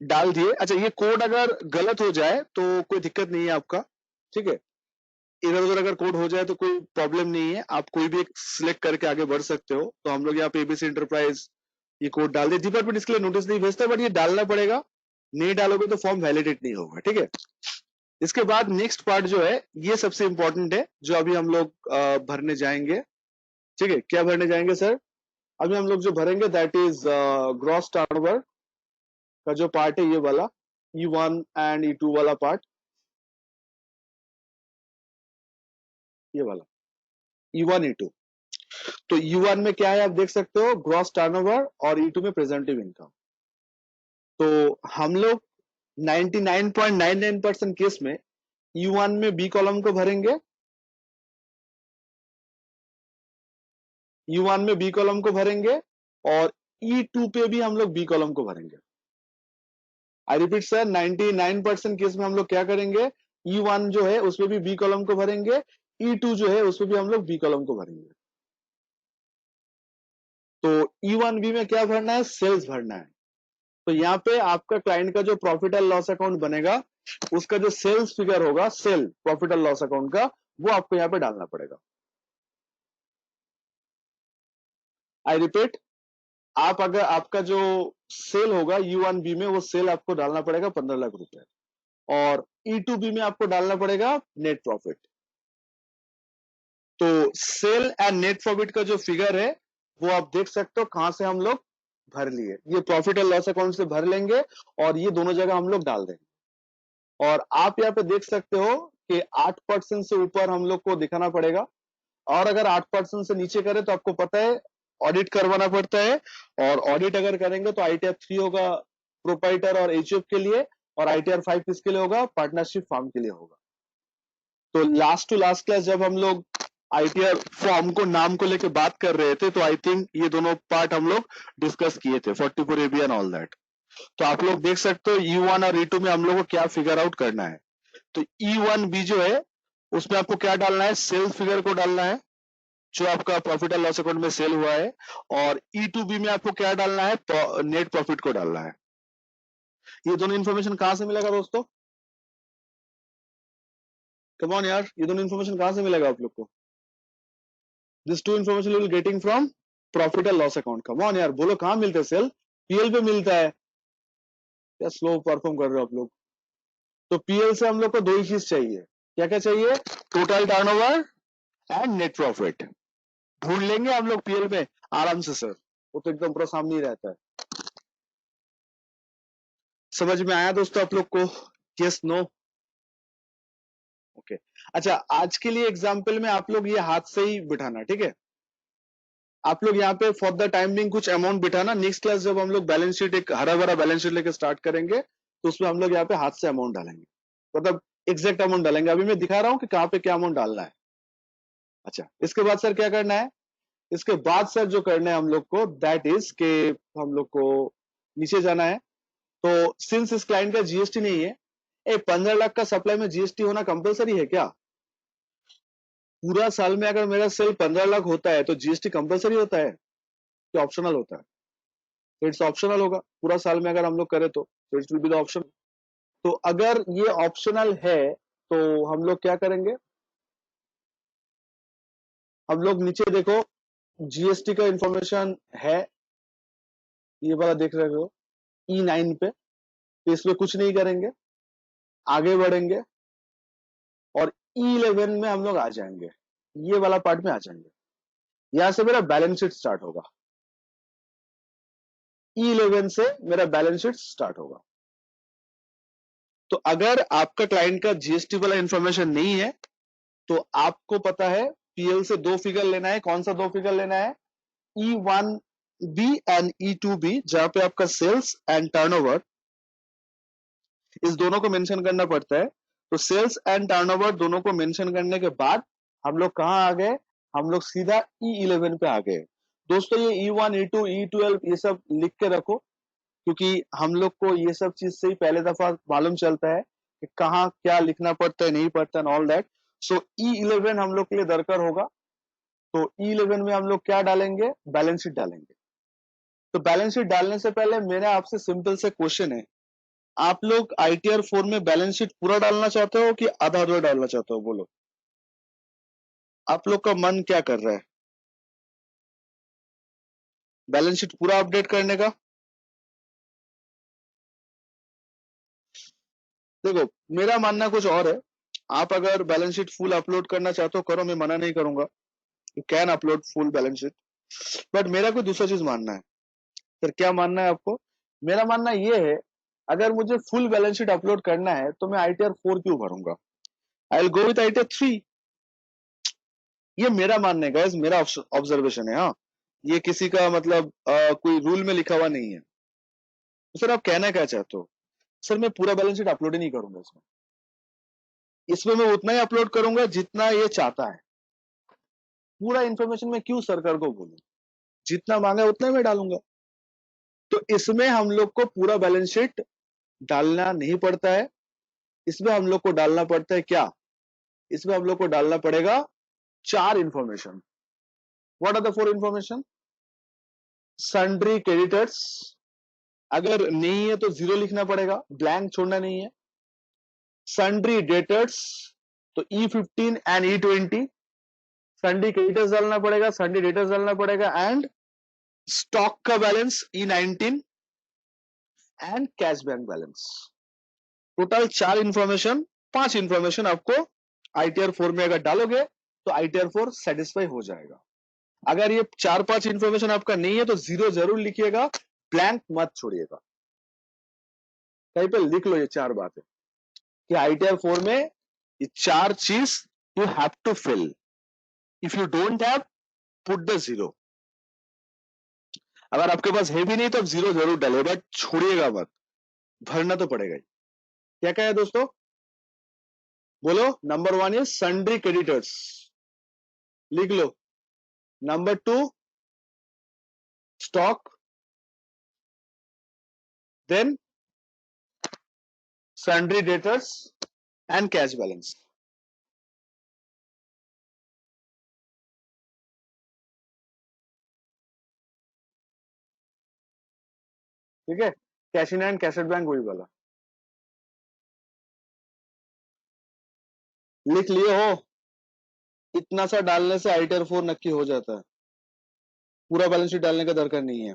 डाल दिए। अच्छा, ये कोड अगर गलत हो जाए तो कोई दिक्कत नहीं है आपका, ठीक है। इधर उधर अगर कोड हो जाए तो कोई प्रॉब्लम नहीं है, आप कोई भी एक सिलेक्ट करके आगे बढ़ सकते हो। तो हम लोग यहाँ पे एबीसी इंटरप्राइज ये कोड डाल दे। डिपार्टमेंट इसके लिए नोटिस नहीं भेजता, बट ये डालना पड़ेगा, नहीं डालोगे तो फॉर्म वैलिडेट नहीं होगा, ठीक है। इसके बाद नेक्स्ट पार्ट जो है ये सबसे इंपॉर्टेंट है, जो अभी हम लोग भरने जाएंगे, ठीक है। क्या भरने जाएंगे सर? अभी हम लोग जो भरेंगे दैट इज ग्रॉस टर्नओवर का जो पार्ट है, ये वाला E1 एंड E2 वाला पार्ट, ये वाला E1 E2। तो E1 में क्या है आप देख सकते हो, ग्रॉस टर्नओवर, और E2 में प्रेजेंटिव इनकम। तो हम लोग 99.99% केस में E1 में बी कॉलम को भरेंगे, E1 में बी कॉलम को भरेंगे, और E2 पे भी हम लोग बी कॉलम को भरेंगे। आई रिपीट सर, 99% केस में हम लोग क्या करेंगे, E1 जो है उसमें भी बी कॉलम को भरेंगे, E2 जो है उसमें भी हम लोग बी कॉलम को भरेंगे। तो E1B में क्या भरना है, सेल्स भरना है। तो यहाँ पे आपका क्लाइंट का जो प्रॉफिट एंड लॉस अकाउंट बनेगा, उसका जो सेल्स फिगर होगा, sale profit and loss account का, वो आपको यहाँ पे डालना पड़ेगा। आई रिपीट, आप अगर आपका जो सेल होगा U1B में, वो सेल आपको डालना पड़ेगा 15 लाख रुपए, और E2B में आपको डालना पड़ेगा नेट प्रॉफिट। तो सेल एंड नेट प्रॉफिट का जो फिगर है वो आप देख सकते हो कहां से हम लोग भर लिए, ये प्रॉफिट एंड लॉस अकाउंट से भर लेंगे, और ये दोनों जगह हम लोग डाल देंगे। और आप यहाँ पे देख सकते हो कि 8% से ऊपर हम लोग को दिखाना पड़ेगा, और अगर 8% से नीचे करें तो आपको पता है ऑडिट करवाना पड़ता है, और ऑडिट अगर करेंगे तो ITR 3 होगा प्रोपाइटर और HUF के लिए, और ITR 5 किसके लिए होगा, पार्टनरशिप फार्म के लिए होगा। तो लास्ट टू लास्ट क्लास जब हम लोग ITR फॉर्म को नाम को लेके बात कर रहे थे, तो आई थिंक ये दोनों पार्ट हम लोग डिस्कस किए थे, 44AB एंड ऑल दैट। तो आप लोग देख सकते हो E1 और E2 में हम लोग को क्या फिगर आउट करना है। तो E1B जो है उसमें आपको क्या डालना है, सेल्स फिगर को डालना है, जो आपका प्रॉफिट एंड लॉस अकाउंट में सेल हुआ है, और E2B में आपको क्या डालना है, नेट प्रॉफिट को डालना है। ये दोनों इन्फॉर्मेशन कहां से मिलेगा दोस्तों, कम ऑन यार, ये दोनों इन्फॉर्मेशन कहां से मिलेगा आप लोग को? This two information you will getting from profit and loss account. Come on यार, बोलो कहां मिलते हैं, सेल PL पे मिलता है। क्या स्लो परफॉर्म कर रहे हो आप लोग? तो PL से हम लोग को दो ही चीज चाहिए, क्या क्या चाहिए, total turnover and net profit. ढूंढ लेंगे हम लोग PL में आराम से सर, वो तो एकदम पूरा सामने ही रहता है। समझ में आया दोस्तों आप लोग को? Yes no? ओके। अच्छा, आज के लिए एग्जाम्पल में आप लोग ये हाथ से ही बिठाना, ठीक है। आप लोग यहाँ पे फॉर द टाइम बिंग कुछ अमाउंट बिठाना, नेक्स्ट क्लास जब हम लोग बैलेंस शीट, एक हरा भरा बैलेंस शीट लेके स्टार्ट करेंगे, तो उसमें हम लोग यहाँ पे हाथ से अमाउंट डालेंगे, मतलब एग्जैक्ट अमाउंट डालेंगे। अभी मैं दिखा रहा हूँ कि कहाँ पे क्या अमाउंट डालना है। अच्छा, इसके बाद सर क्या करना है, इसके बाद सर जो करना है हम लोग को, दैट इज के हम लोग को नीचे जाना है। तो सिंस इस क्लाइंट का GST नहीं है, 15 लाख का सप्लाई में GST होना कंपलसरी है क्या? पूरा साल में अगर मेरा सेल 15 लाख होता है तो GST कंपलसरी होता है कि ऑप्शनल होता है? तो इट्स ऑप्शनल होगा, पूरा साल में अगर हम लोग करें तो it's will be the option. तो अगर ये ऑप्शनल है तो हम लोग क्या करेंगे, हम लोग नीचे देखो GST का इंफॉर्मेशन है, ये वाला देख रहे हो E9 पे, तो इसमें कुछ नहीं करेंगे, आगे बढ़ेंगे, और E11 में हम लोग आ जाएंगे, ये वाला पार्ट में आ जाएंगे। यहां से मेरा बैलेंस शीट स्टार्ट होगा, E11 से मेरा बैलेंस शीट स्टार्ट होगा। तो अगर आपका क्लाइंट का GST वाला इंफॉर्मेशन नहीं है, तो आपको पता है PL से दो फिगर लेना है। कौन सा दो फिगर लेना है, E1B एंड E2B, जहां पे आपका सेल्स एंड टर्नओवर, इस दोनों को मेंशन करना पड़ता है। तो सेल्स एंड टर्नओवर दोनों को मेंशन करने के बाद हम लोग कहां आ गए, हम लोग सीधा E11 पे आ गए। दोस्तों ये E1 E2 E12 ये सब लिख के रखो, क्योंकि हम लोग को ये सब चीज से ही पहले दफा मालूम चलता है कि कहाँ क्या लिखना पड़ता है, नहीं पड़ता है, ऑल दैट। सो E11 हम लोग के लिए दरकार होगा। तो E11 में हम लोग क्या डालेंगे, बैलेंस शीट डालेंगे। तो बैलेंस शीट डालने से पहले मेरा आपसे सिंपल से क्वेश्चन है, आप लोग ITR 4 में बैलेंस शीट पूरा डालना चाहते हो कि आधा आधा डालना चाहते हो, बोलो। आप लोग का मन क्या कर रहा है? बैलेंस शीट पूरा अपडेट करने का? देखो, मेरा मानना कुछ और है। आप अगर बैलेंस शीट फुल अपलोड करना चाहते हो करो, मैं मना नहीं करूंगा, you can upload full balance sheet. But मेरा कोई दूसरा चीज मानना है। फिर क्या मानना है आपको? मेरा मानना ये है, अगर मुझे फुल बैलेंस शीट अपलोड करना है तो मैं ITR 4 क्यों भरूंगा? I will go with ITR 3। ये मेरा मानने का है, मेरा ऑब्जर्वेशन है। हाँ, ये किसी का मतलब कोई रूल में लिखा हुआ नहीं है। तो सर आप कहना क्या चाहते हो? सर मैं पूरा बैलेंस शीट अपलोड ही नहीं करूंगा इसमें। इसमें मैं उतना ही अपलोड करूंगा जितना ये चाहता है। पूरा इन्फॉर्मेशन मैं क्यों सरकार को बोलूं? जितना मांगा उतना ही मैं डालूंगा। तो इसमें हम लोग को पूरा बैलेंस शीट डालना नहीं पड़ता है। इसमें हम लोग को डालना पड़ता है क्या? इसमें हम लोग को डालना पड़ेगा 4 information. What are the 4 information? Sundry creditors, अगर नहीं है तो 0 लिखना पड़ेगा, ब्लैंक छोड़ना नहीं है। सन्ड्री डेटर्स, तो E15 and E20, sundry creditors डालना पड़ेगा, सन्ड्री डेटर्स डालना पड़ेगा, एंड स्टॉक का balance E19 and cash bank balance. Total 4 information, 5 information आपको ITR 4 में अगर डालोगे तो ITR 4 सेटिस्फाई हो जाएगा। अगर ये 4-5 इंफॉर्मेशन आपका नहीं है तो 0 जरूर लिखिएगा, ब्लैंक मत छोड़िएगा। कहीं पे लिख लो ये 4 बातें कि ITR 4 में ये 4 चीज you have to fill. If you don't have, put the 0। अगर आपके पास है भी नहीं तो आप 0 जरूर डालिए, बट छोड़िएगा मत, भरना तो पड़ेगा ही। क्या क्या है दोस्तों? बोलो। नंबर 1 इज सन्ड्री क्रेडिटर्स, लिख लो। Number 2 stock, then sundry debtors and cash balance. ठीक है, cash in and cash at bank वही वाला लिख लिए हो। इतना सा डालने से ITR 4 नक्की हो जाता है, पूरा बैलेंस शीट डालने का दरकार नहीं है।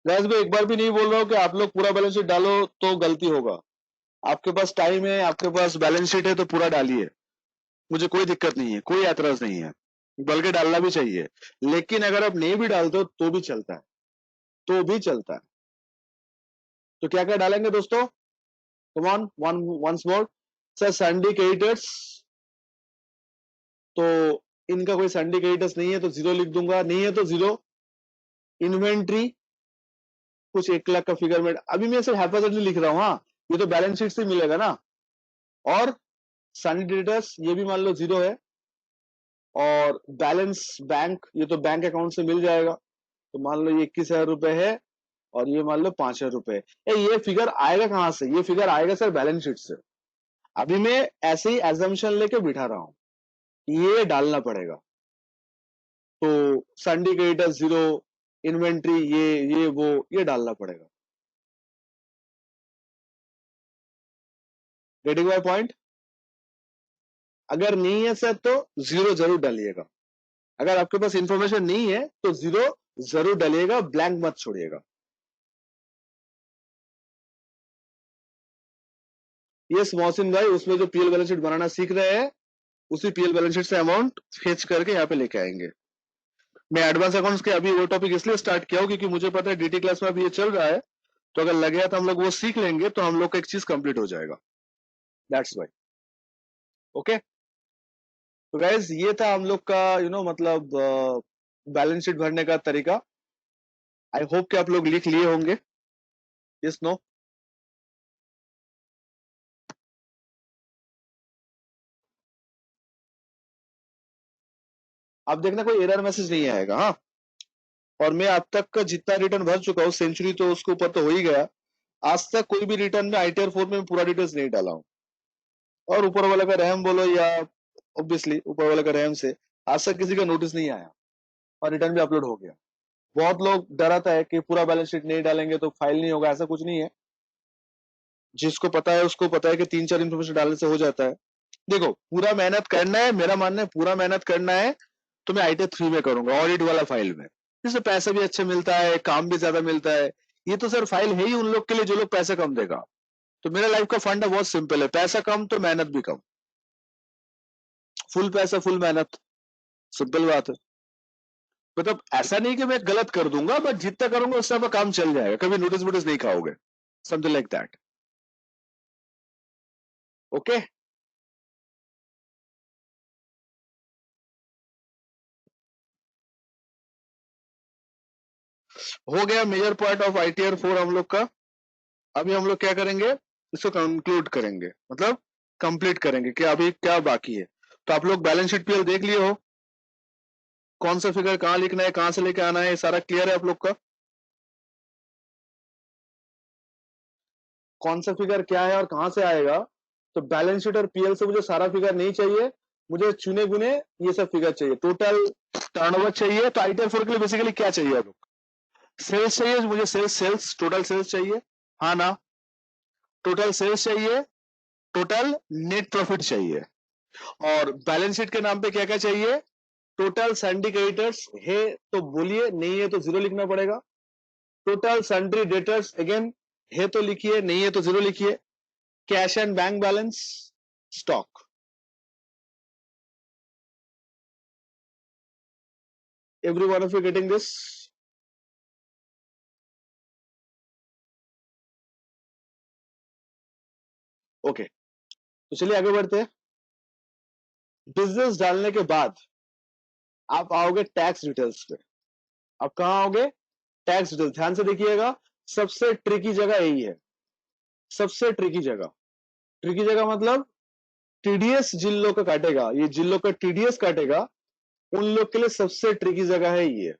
गैस मैं एक बार भी नहीं बोल रहा हूँ कि आप लोग पूरा बैलेंस शीट डालो तो गलती होगा। आपके पास टाइम है, आपके पास बैलेंस शीट है तो पूरा डालिए, मुझे कोई दिक्कत नहीं है, कोई ऐतराज नहीं है, बल्कि डालना भी चाहिए। लेकिन अगर आप नहीं भी डालते हो तो भी चलता है, तो भी चलता है। तो क्या क्या डालेंगे दोस्तों? Come on, once more. Sir sundry creditors, तो इनका कोई सन्ड्री क्रेडिटर्स नहीं है तो 0 लिख दूंगा, नहीं है तो 0। इन्वेंट्री, कुछ 1 लाख का फिगर में अभी मैं सिर्फ हैफाजर्डली लिख रहा हूँ। हाँ, ये तो बैलेंस शीट से मिलेगा ना। और सन्ड्री क्रेडिटर्स ये भी मान लो 0 है। और बैलेंस बैंक, ये तो बैंक अकाउंट से मिल जाएगा, तो मान लो ये 21,000 रुपए है, और ये मान लो 5,000 रुपए। ये फिगर आएगा कहां से? ये फिगर आएगा सर बैलेंस शीट से। अभी मैं ऐसे ही एजम्पशन लेके बिठा रहा हूं, ये डालना पड़ेगा। तो सन्ड्री क्रेडिटर 0, इन्वेंट्री ये वो ये डालना पड़ेगा। Getting my point? अगर नहीं है सर तो 0 जरूर डालिएगा। अगर आपके पास इंफॉर्मेशन नहीं है तो 0 जरूर डालिएगा, ब्लैंक मत छोड़िएगा। ये मोहसिन भाई उसमें जो PL बैलेंस शीट बनाना सीख रहे हैं, उसी PL बैलेंस शीट से अमाउंट फेच करके यहाँ पे लेके आएंगे। मैं एडवांस अकाउंट्स के अभी वो टॉपिक इसलिए स्टार्ट किया हूँ क्योंकि मुझे पता है DT क्लास में अभी ये चल रहा है, तो अगर लगे तो हम लोग वो सीख लेंगे तो हम लोग का एक चीज कंप्लीट हो जाएगा। That's why. ओके, तो गाइज ये था हम लोग का मतलब बैलेंस शीट भरने का तरीका। आई होप कि आप लोग लिख लिए होंगे। Yes, no? अब देखना कोई एरर मैसेज नहीं आएगा। हाँ, और मैं अब तक का जितना रिटर्न भर चुका हूँ, सेंचुरी तो उसके ऊपर तो हो ही गया। आज तक कोई भी रिटर्न में ITR 4 में पूरा डिटेल्स नहीं डाला हूँ। और ऊपर वाला का रहम बोलो या ऑब्वियसली ऊपर वाला का रहम से आज तक किसी का नोटिस नहीं आया और रिटर्न भी अपलोड हो गया। बहुत लोग डराता है कि पूरा बैलेंस शीट नहीं डालेंगे तो फाइल नहीं होगा, ऐसा कुछ नहीं है। जिसको पता है उसको पता है कि 3-4 इन्फॉर्मेशन डालने से हो जाता है। देखो पूरा मेहनत करना है, मेरा मानना है पूरा मेहनत करना है तो मैं आईटी 3 में करूंगा, ऑडिट वाला फाइल में। इससे पैसा भी अच्छा मिलता है, काम भी ज्यादा मिलता है। ये तो सर फाइल है ही उन लोग के लिए जो लोग पैसा कम देगा। तो मेरा लाइफ का फंडा बहुत सिंपल है, पैसा कम तो मेहनत भी कम। फुल पैसा फुल मेहनत, सिंपल बात है। मतलब ऐसा नहीं कि मैं गलत कर दूंगा, बट जितना करूंगा उससे आपका काम चल जाएगा, कभी नोटिस वोटिस नहीं खाओगे, समथिंग लाइक दैट। ओके, हो गया मेजर पार्ट ऑफ आईटीआर 4 हम लोग का। अभी हम लोग क्या करेंगे, इसको कंक्लूड करेंगे, मतलब कंप्लीट करेंगे कि अभी क्या बाकी है। तो आप लोग बैलेंस शीट पीएल देख लिए हो, कौन सा फिगर कहाँ लिखना है, कहाँ से लेके आना है, सारा क्लियर है आप लोग का। कौन सा फिगर क्या है और कहां से आएगा। तो बैलेंस शीट और पीएल से मुझे सारा फिगर नहीं चाहिए, मुझे चुने गुने ये सब फिगर चाहिए। टोटल टर्नओवर चाहिए, तो आईटीआर 4 के लिए बेसिकली क्या चाहिए आप लोग, सेल्स चाहिए मुझे, सेल्स टोटल सेल्स चाहिए, हाँ ना। टोटल सेल्स चाहिए, टोटल नेट प्रॉफिट चाहिए, और बैलेंस शीट के नाम पे क्या क्या चाहिए, टोटल सैंडी क्रेडिटर्स है तो बोलिए, नहीं है तो जीरो लिखना पड़ेगा। टोटल सन्ड्री डेटर्स अगेन है तो लिखिए, नहीं है तो जीरो लिखिए। Cash and bank balance, stock. Every one of you getting this. Okay, तो चलिए आगे बढ़ते हैं। बिजनेस डालने के बाद आप आओगे टैक्स डिटेल्स पे। आप कहां आओगे, टैक्स डिटेल्स। ध्यान से देखिएगा, सबसे ट्रिकी जगह यही है, सबसे ट्रिकी जगह। ट्रिकी जगह मतलब टीडीएस जिन लोग का काटेगा, ये जिन लोग का टीडीएस काटेगा उन लोग के लिए सबसे ट्रिकी जगह है ये।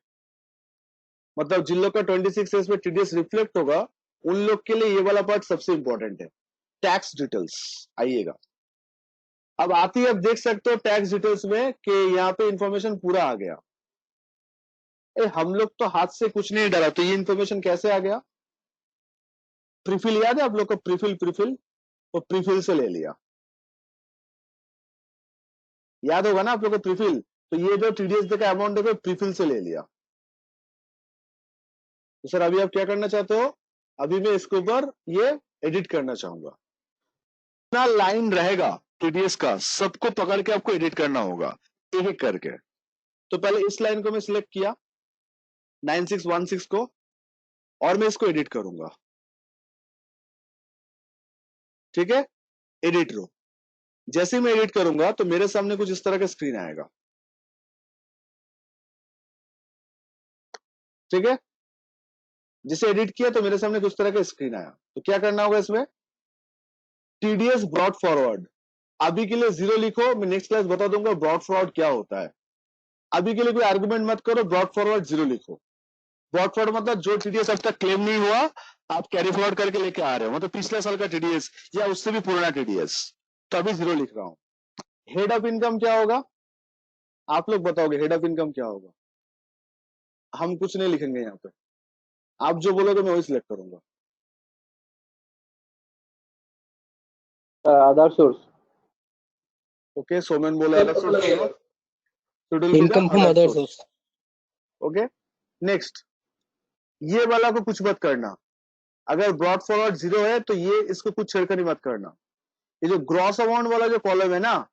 मतलब जिन लोग का 26 ईयर्स में टीडीएस रिफ्लेक्ट होगा उन लोग के लिए ये वाला पार्ट सबसे इंपॉर्टेंट है, टैक्स डिटेल्स। आइएगा, अब आती है, अब देख सकते हो टैक्स डिटेल्स में कि यहाँ पे इंफॉर्मेशन पूरा आ गया। हम लोग तो हाथ से कुछ नहीं डाला, तो ये इंफॉर्मेशन कैसे आ गया। प्रीफिल याद है आप लोग को, प्रीफिल प्रीफिल, तो प्रीफिल से ले लिया, याद होगा ना आप लोग को प्रीफिल। तो ये जो टीडीएस का अमाउंट है प्रीफिल से ले लिया। तो सर अभी आप क्या करना चाहते हो, अभी मैं इसके ऊपर ये एडिट करना चाहूंगा। इतना लाइन रहेगा टीडीएस का, सबको पकड़ के आपको एडिट करना होगा एक एक करके। तो पहले इस लाइन को मैं सिलेक्ट किया 9616 को, और मैं इसको एडिट करूंगा, ठीक है। एडिट रो, जैसे ही मैं एडिट करूंगा तो मेरे सामने कुछ इस तरह का स्क्रीन आएगा, ठीक है। जिसे एडिट किया तो मेरे सामने कुछ तरह का स्क्रीन आया। तो क्या करना होगा इसमें, टीडीएस ब्रॉड फॉरवर्ड। अभी के लिए जीरो लिखो, मैं नेक्स्ट क्लास बता दूंगा ब्रॉड फॉरवर्ड क्या होता है। अभी के लिए कोई आर्गुमेंट मत करो, ब्रॉड फॉरवर्ड जीरो लिखो। ब्रॉड फॉरवर्ड मतलब जो टीडीएस अब तक क्लेम नहीं हुआ आप कैरी फॉरवर्ड करके लेके आ रहे हो, मतलब पिछले साल का टीडीएस या उससे भी पुराना टीडीएस। तो अभी जीरो लिख रहा हूं। हेड ऑफ इनकम क्या होगा, आप लोग बताओगे हेड ऑफ इनकम क्या होगा। हम कुछ नहीं लिखेंगे यहाँ पे, आप जो बोलोगे मैं वही सिलेक्ट करूंगा। other source. ओके, सोमेन बोला अदर सोर्स होगा, so it will be the Income from other other source. source. Okay, next, ये वाला को कुछ मत करना। अगर ब्रॉड फॉरवर्ड जीरो है तो ये इसको कुछ छेड़खानी मत करना। ये जो ग्रॉस अमाउंट वाला जो कॉलम है ना,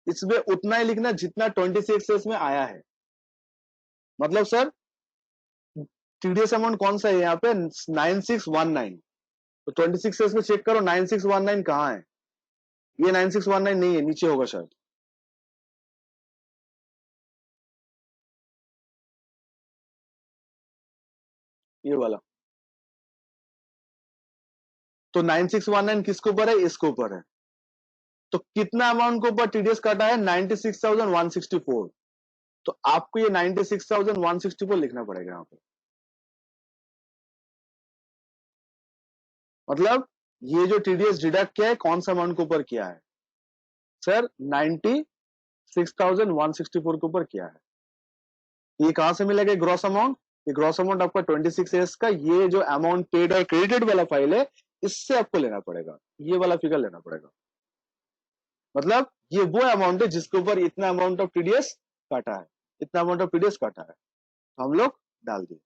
इसमें उतना ही लिखना जितना 26 में आया है। मतलब सर टीडीएस अमाउंट कौन सा है यहाँ पे 9619, तो 26 में चेक करो 9619 कहाँ है। ये 9619 नहीं है, नीचे होगा शायद, ये वाला। तो 9619 किसके ऊपर है, इसके ऊपर है। तो कितना अमाउंट के ऊपर टीडीएस काटा है 96,164। तो आपको ये 96,164 लिखना पड़ेगा यहाँ पे। मतलब ये जो टीडीएस डिडक्ट किया है कौन सा अमाउंट के ऊपर किया है, सर 96,164 के ऊपर किया है। ये कहां से मिलेगा ग्रॉस अमाउंट, ये ग्रॉस अमाउंट आपका 26 एस का, ये जो अमाउंट पेड और क्रेडिटेड वाला फाइल है इससे आपको लेना पड़ेगा, ये वाला फिगर लेना पड़ेगा। मतलब ये वो अमाउंट है जिसके ऊपर इतना अमाउंट ऑफ टीडीएस काटा है, इतना अमाउंट ऑफ टीडीएस काटा है, तो हम लोग डाल दिए,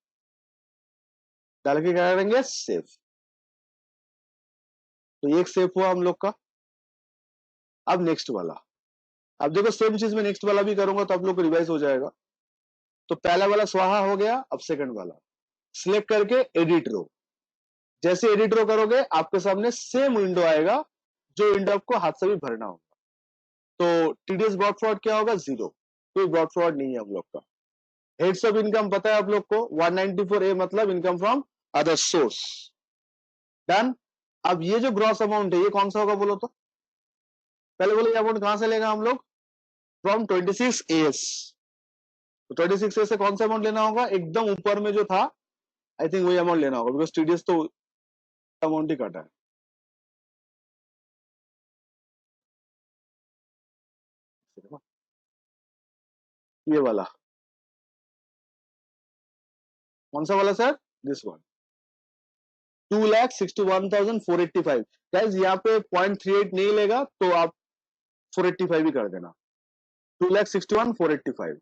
डाल के क्या करेंगे, सेव। तो एक सेव हुआ हम लोग का। अब नेक्स्ट वाला, अब देखो सेम चीज में नेक्स्ट वाला भी करूंगा तो आप लोग को रिवाइज हो जाएगा। तो पहला वाला स्वाहा हो गया, अब सेकंड वाला सिलेक्ट करके एडिट रो, जैसे एडिट रो करोगे आपके सामने सेम विंडो आएगा, जो विंडो आपको हाथ से भी भरना होगा। तो टीडीएस ब्रॉड फॉरवर्ड क्या होगा, 0, कोई ब्रॉड फॉरवर्ड नहीं है हम लोग का। हेड्स ऑफ इनकम पता है आप लोग को, 194A मतलब income from other source, done. अब ये जो ग्रॉस अमाउंट है ये कौन सा होगा बोलो तो, पहले बोलो ये अमाउंट कहां से लेगा हम लोग, फ्रॉम 26AS। तो 26A से कौन सा अमाउंट लेना होगा, एकदम ऊपर में जो था, आई थिंक वही अमाउंट लेना होगा, बिकॉज टीडीएस तो अमाउंट ही काटा है। ये वाला कौन सा वाला सर, दिस वन, 2,61,485। गाइस यहाँ पे 0.38 नहीं लेगा तो आप 485 ही कर देना, 2,61,485,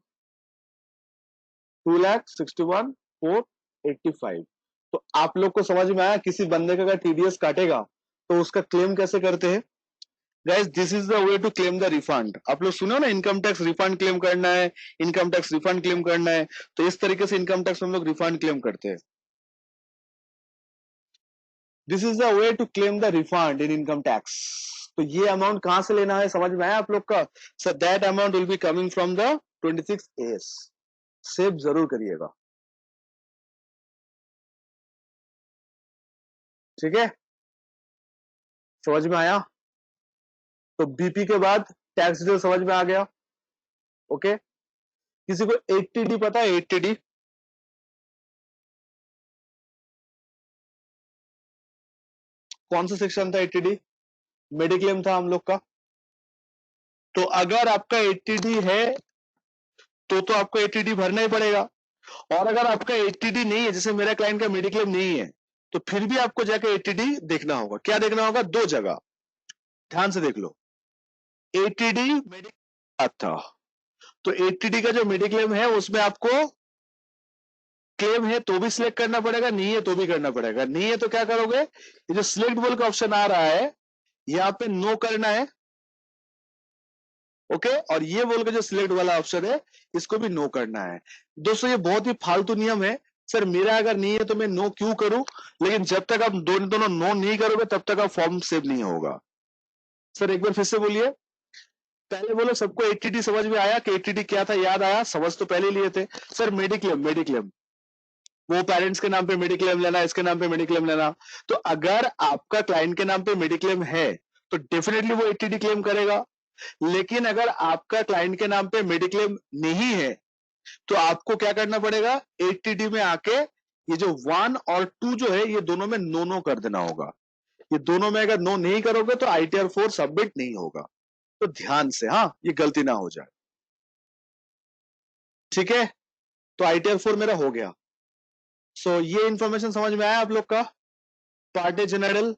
2,61,485। तो आप लोग को समझ में आया, किसी बंदे का अगर टीडीएस काटेगा तो उसका क्लेम कैसे करते हैं। Guys this is the way to claim the refund. आप लोग सुनो ना, इनकम टैक्स रिफंड क्लेम करना है, इनकम टैक्स रिफंड क्लेम करना है, तो इस तरीके से इनकम टैक्स हम लोग रिफंड क्लेम करते हैं। This is the way to claim the refund in income tax. तो ये अमाउंट कहां से लेना है, समझ में आया आप लोग का। So that amount will be coming from the 26AS। Save जरूर करिएगा, ठीक है, समझ में आया। तो बीपी के बाद टैक्स डिटेल समझ में आ गया, ओके। किसी को 80D पता है, 80D कौन सा सेक्शन था, 80D मेडिक्लेम था हम लोग का। तो अगर आपका 80D है तो आपको 80D भरना ही पड़ेगा। और अगर आपका 80D नहीं है, जैसे मेरा क्लाइंट का मेडिक्लेम नहीं है, तो फिर भी आपको जाकर 80D देखना होगा। क्या देखना होगा, दो जगह, ध्यान से देख लो। 80D मेडिक्लेम था, तो 80D का जो मेडिक्लेम है उसमें आपको क्लेम है तो भी सिलेक्ट करना पड़ेगा, नहीं है तो भी करना पड़ेगा। नहीं है तो क्या करोगे, ये जो सिलेक्ट बोल का ऑप्शन आ रहा है यहाँ पे नो करना है, ओके। और ये बोल के जो सिलेक्ट वाला ऑप्शन है इसको भी नो करना है। दोस्तों ये बहुत ही फालतू नियम है, सर मेरा अगर नहीं है तो मैं नो क्यों करूं, लेकिन जब तक आप दोनों दोनों नो नहीं करोगे तब तक आप फॉर्म सेव नहीं होगा। सर एक बार फिर से बोलिए, पहले बोलो सबको 80D समझ में आया कि 80D क्या था, याद आया, समझ तो पहले लिए थे। सर मेडिक्लेम, मेडिक्लेम वो पेरेंट्स के नाम पे मेडिक्लेम लेना, इसके नाम पे मेडिक्लेम लेना। तो अगर आपका क्लाइंट के नाम पे मेडिक्लेम है तो डेफिनेटली वो 80D क्लेम करेगा। लेकिन अगर आपका क्लाइंट के नाम पे मेडिक्लेम नहीं है तो आपको क्या करना पड़ेगा, 80D में आके ये जो 1 और 2 जो है ये दोनों में नो नो कर देना होगा। ये दोनों में अगर नो नहीं करोगे तो ITR 4 सबमिट नहीं होगा। तो ध्यान से, हाँ, ये गलती ना हो जाए, ठीक है। तो ITR 4 मेरा हो गया। सो ये इंफॉर्मेशन समझ में आया आप लोग का। पार्ट ए जनरल,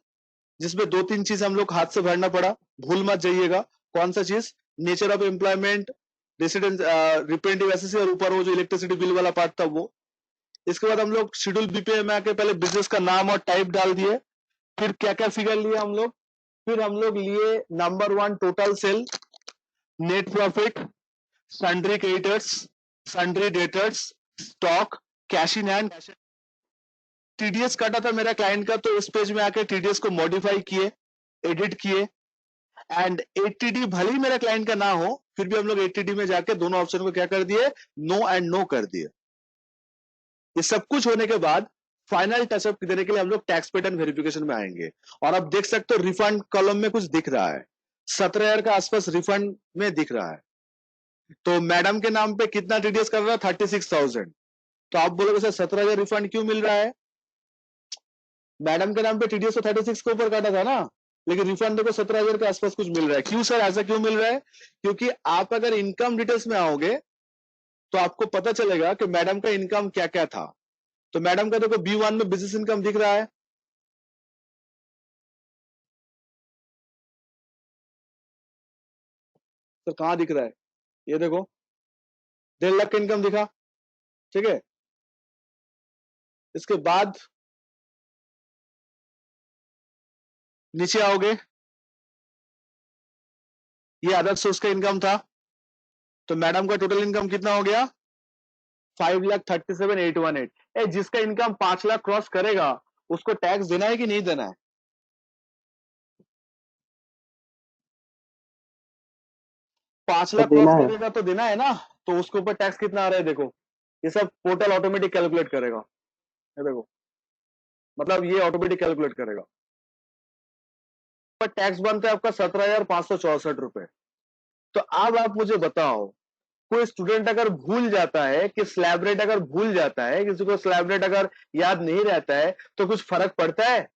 जिसमें दो तीन चीज हम लोग हाथ से भरना पड़ा, भूल मत जाइएगा। कौन सा चीज, nature of employment, residence, representative SSC, और ऊपर वो जो इलेक्ट्रिसिटी बिल वाला पार्ट था वो। इसके बाद हम लोग शेड्यूल बीपीए में आके पहले बिजनेस का नाम और टाइप डाल दिए, फिर क्या क्या फिगर लिए हम लोग, फिर हम लोग लिए number 1 total sale, net profit, sundry creditors, sundry debtors, stock, cash in hand. TDS काटा था मेरा क्लाइंट का, तो इस पेज में आके टीडीएस को मॉडिफाई किए, एडिट किए, एंड 80D भले ही मेरा क्लाइंट का ना हो फिर भी हम लोग 80D में जाके दोनों ऑप्शन को क्या कर दिए, नो एंड नो कर दिए। ये सब कुछ होने के बाद फाइनल टचअप देने के लिए हम लोग टैक्स पैटर्न वेरिफिकेशन में आएंगे। और आप देख सकते हो रिफंड कॉलम में कुछ दिख रहा है, 17,000 का आसपास रिफंड में दिख रहा है। तो मैडम के नाम पे कितना टीडीएस कर रहा है, 36,000। तो आप बोलोगे सर 17,000 रिफंड क्यों मिल रहा है, मैडम के नाम पे टीडीएस तो 36 के ऊपर काटा था ना, लेकिन रिफंड देखो 17,000 के आसपास कुछ मिल रहा है। क्यों सर, ऐसा क्यों मिल रहा है, क्योंकि आप अगर इनकम डिटेल्स में आओगे तो आपको पता चलेगा कि मैडम का इनकम क्या क्या था। तो मैडम का देखो B1 में बिजनेस इनकम दिख रहा है, तो कहाँ दिख रहा है, ये देखो 1.5 लाख का इनकम दिखा, ठीक है। इसके बाद नीचे आओगे, ये अदर सोर्स का इनकम था, तो मैडम का टोटल इनकम कितना हो गया 5,37,818। जिसका इनकम 5 लाख क्रॉस करेगा उसको टैक्स देना है कि नहीं देना है? 5 तो लाख क्रॉस देना है। करेगा तो देना है ना। तो उसके ऊपर टैक्स कितना आ रहा है देखो, ये सब पोर्टल ऑटोमेटिक कैलकुलेट करेगा, ये देखो, मतलब ये ऑटोमेटिक कैलकुलेट करेगा। पर टैक्स बनता है आपका 17,564 रुपए। तो अब आप मुझे बताओ, कोई स्टूडेंट अगर भूल जाता है कि स्लैब रेट, अगर भूल जाता है, किसी को स्लैब रेट अगर याद नहीं रहता है, तो कुछ फर्क पड़ता है?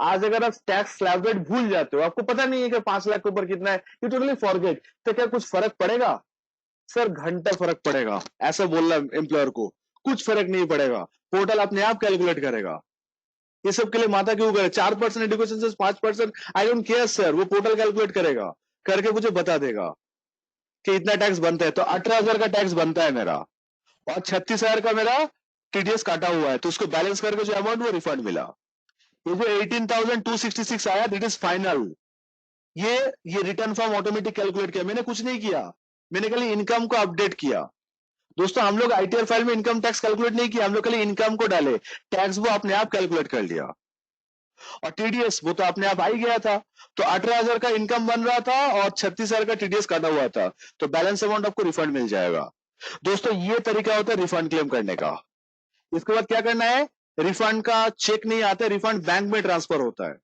आज अगर आप टैक्स स्लैब रेट भूल जाते हो, आपको पता नहीं है कि 5 लाख के ऊपर कितना है, यू टोटली फॉरगेट, तो क्या कुछ फर्क पड़ेगा? सर घंटा फर्क पड़ेगा, ऐसा बोलना एम्प्लॉयर को। कुछ फर्क नहीं पड़ेगा, पोर्टल अपने आप कैलकुलेट करेगा। ये सब के लिए माथा क्यों करे? 4% एडुकेशन से 5%, आई डोंट केयर सर, वो पोर्टल कैलकुलेट करेगा, करके मुझे बता देगा कि इतना टैक्स बनता है। तो 18,000 का टैक्स बनता है मेरा, और 36,000 का मेरा टीडीएस काटा हुआ है, तो उसको बैलेंस करके जो अमाउंट वो रिफंड मिला। ये जो 18,266 आया, दिट इज फाइनल। ये रिटर्न फॉर्म ऑटोमेटिक कैलकुलेट किया, मैंने कुछ नहीं किया, मैंने खाली इनकम को अपडेट किया। दोस्तों हम लोग आईटीआर फाइल में इनकम टैक्स कैलकुलेट नहीं किया, हम लोग खाली इनकम को डाले, टैक्स वो अपने आप कैलकुलेट कर लिया, और टीडीएस वो तो अपने आप आ ही गया था। तो 18,000 का इनकम बन रहा था और 36,000 का टीडीएस काटा हुआ था, तो बैलेंस अमाउंट आपको रिफंड मिल जाएगा। दोस्तों ये तरीका होता है रिफंड क्लेम करने का। इसके बाद क्या करना है, रिफंड का चेक नहीं आता, रिफंड बैंक में ट्रांसफर होता है,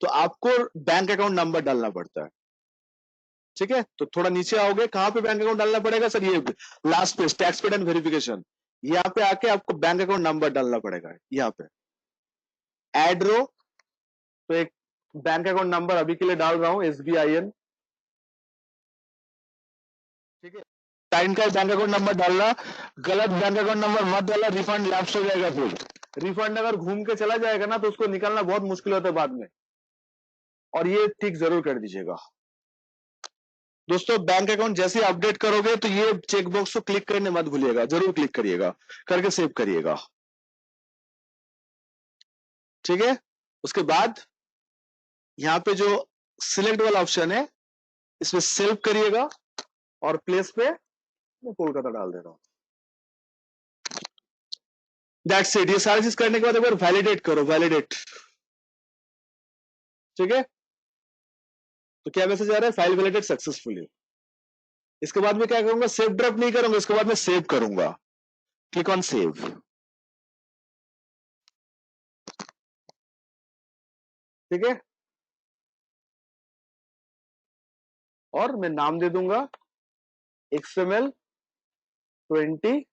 तो आपको बैंक अकाउंट नंबर डालना पड़ता है, ठीक है। तो थोड़ा नीचे आओगे, कहां पे बैंक अकाउंट डालना पड़ेगा सर? ये last page, tax paid and verification, यहाँ पे आके आपको बैंक अकाउंट नंबर डालना पड़ेगा। यहाँ पे एड रो, तो एक बैंक अकाउंट नंबर अभी के लिए डाल रहा हूं, SBIN, ठीक है। टाइम का बैंक अकाउंट नंबर डालना, गलत बैंक अकाउंट नंबर मत डालना, रिफंड लैप्स हो जाएगा। फिर रिफंड अगर घूम के चला जाएगा ना, तो उसको निकालना बहुत मुश्किल होता है बाद में, और ये ठीक जरूर कर दीजिएगा। दोस्तों बैंक अकाउंट जैसे अपडेट करोगे तो ये चेकबॉक्स को क्लिक करने मत भूलिएगा, जरूर क्लिक करिएगा, करके सेव करिएगा, ठीक है। उसके बाद यहाँ पे जो सिलेक्ट वाला ऑप्शन है, इसमें सेव करिएगा, और प्लेस पे मैं कोलकाता डाल दे रहा हूं। That's it. ये सारी चीज करने के बाद एक बार वैलिडेट करो, वैलिडेट, ठीक है। तो क्या मैसेज आ रहा है? File validate successfully. इसके बाद मैं क्या करूंगा, सेव ड्रॉप नहीं करूंगा, इसके बाद मैं सेव करूंगा, क्लिक ऑन सेव, ठीक है। और मैं नाम दे दूंगा XML 2021,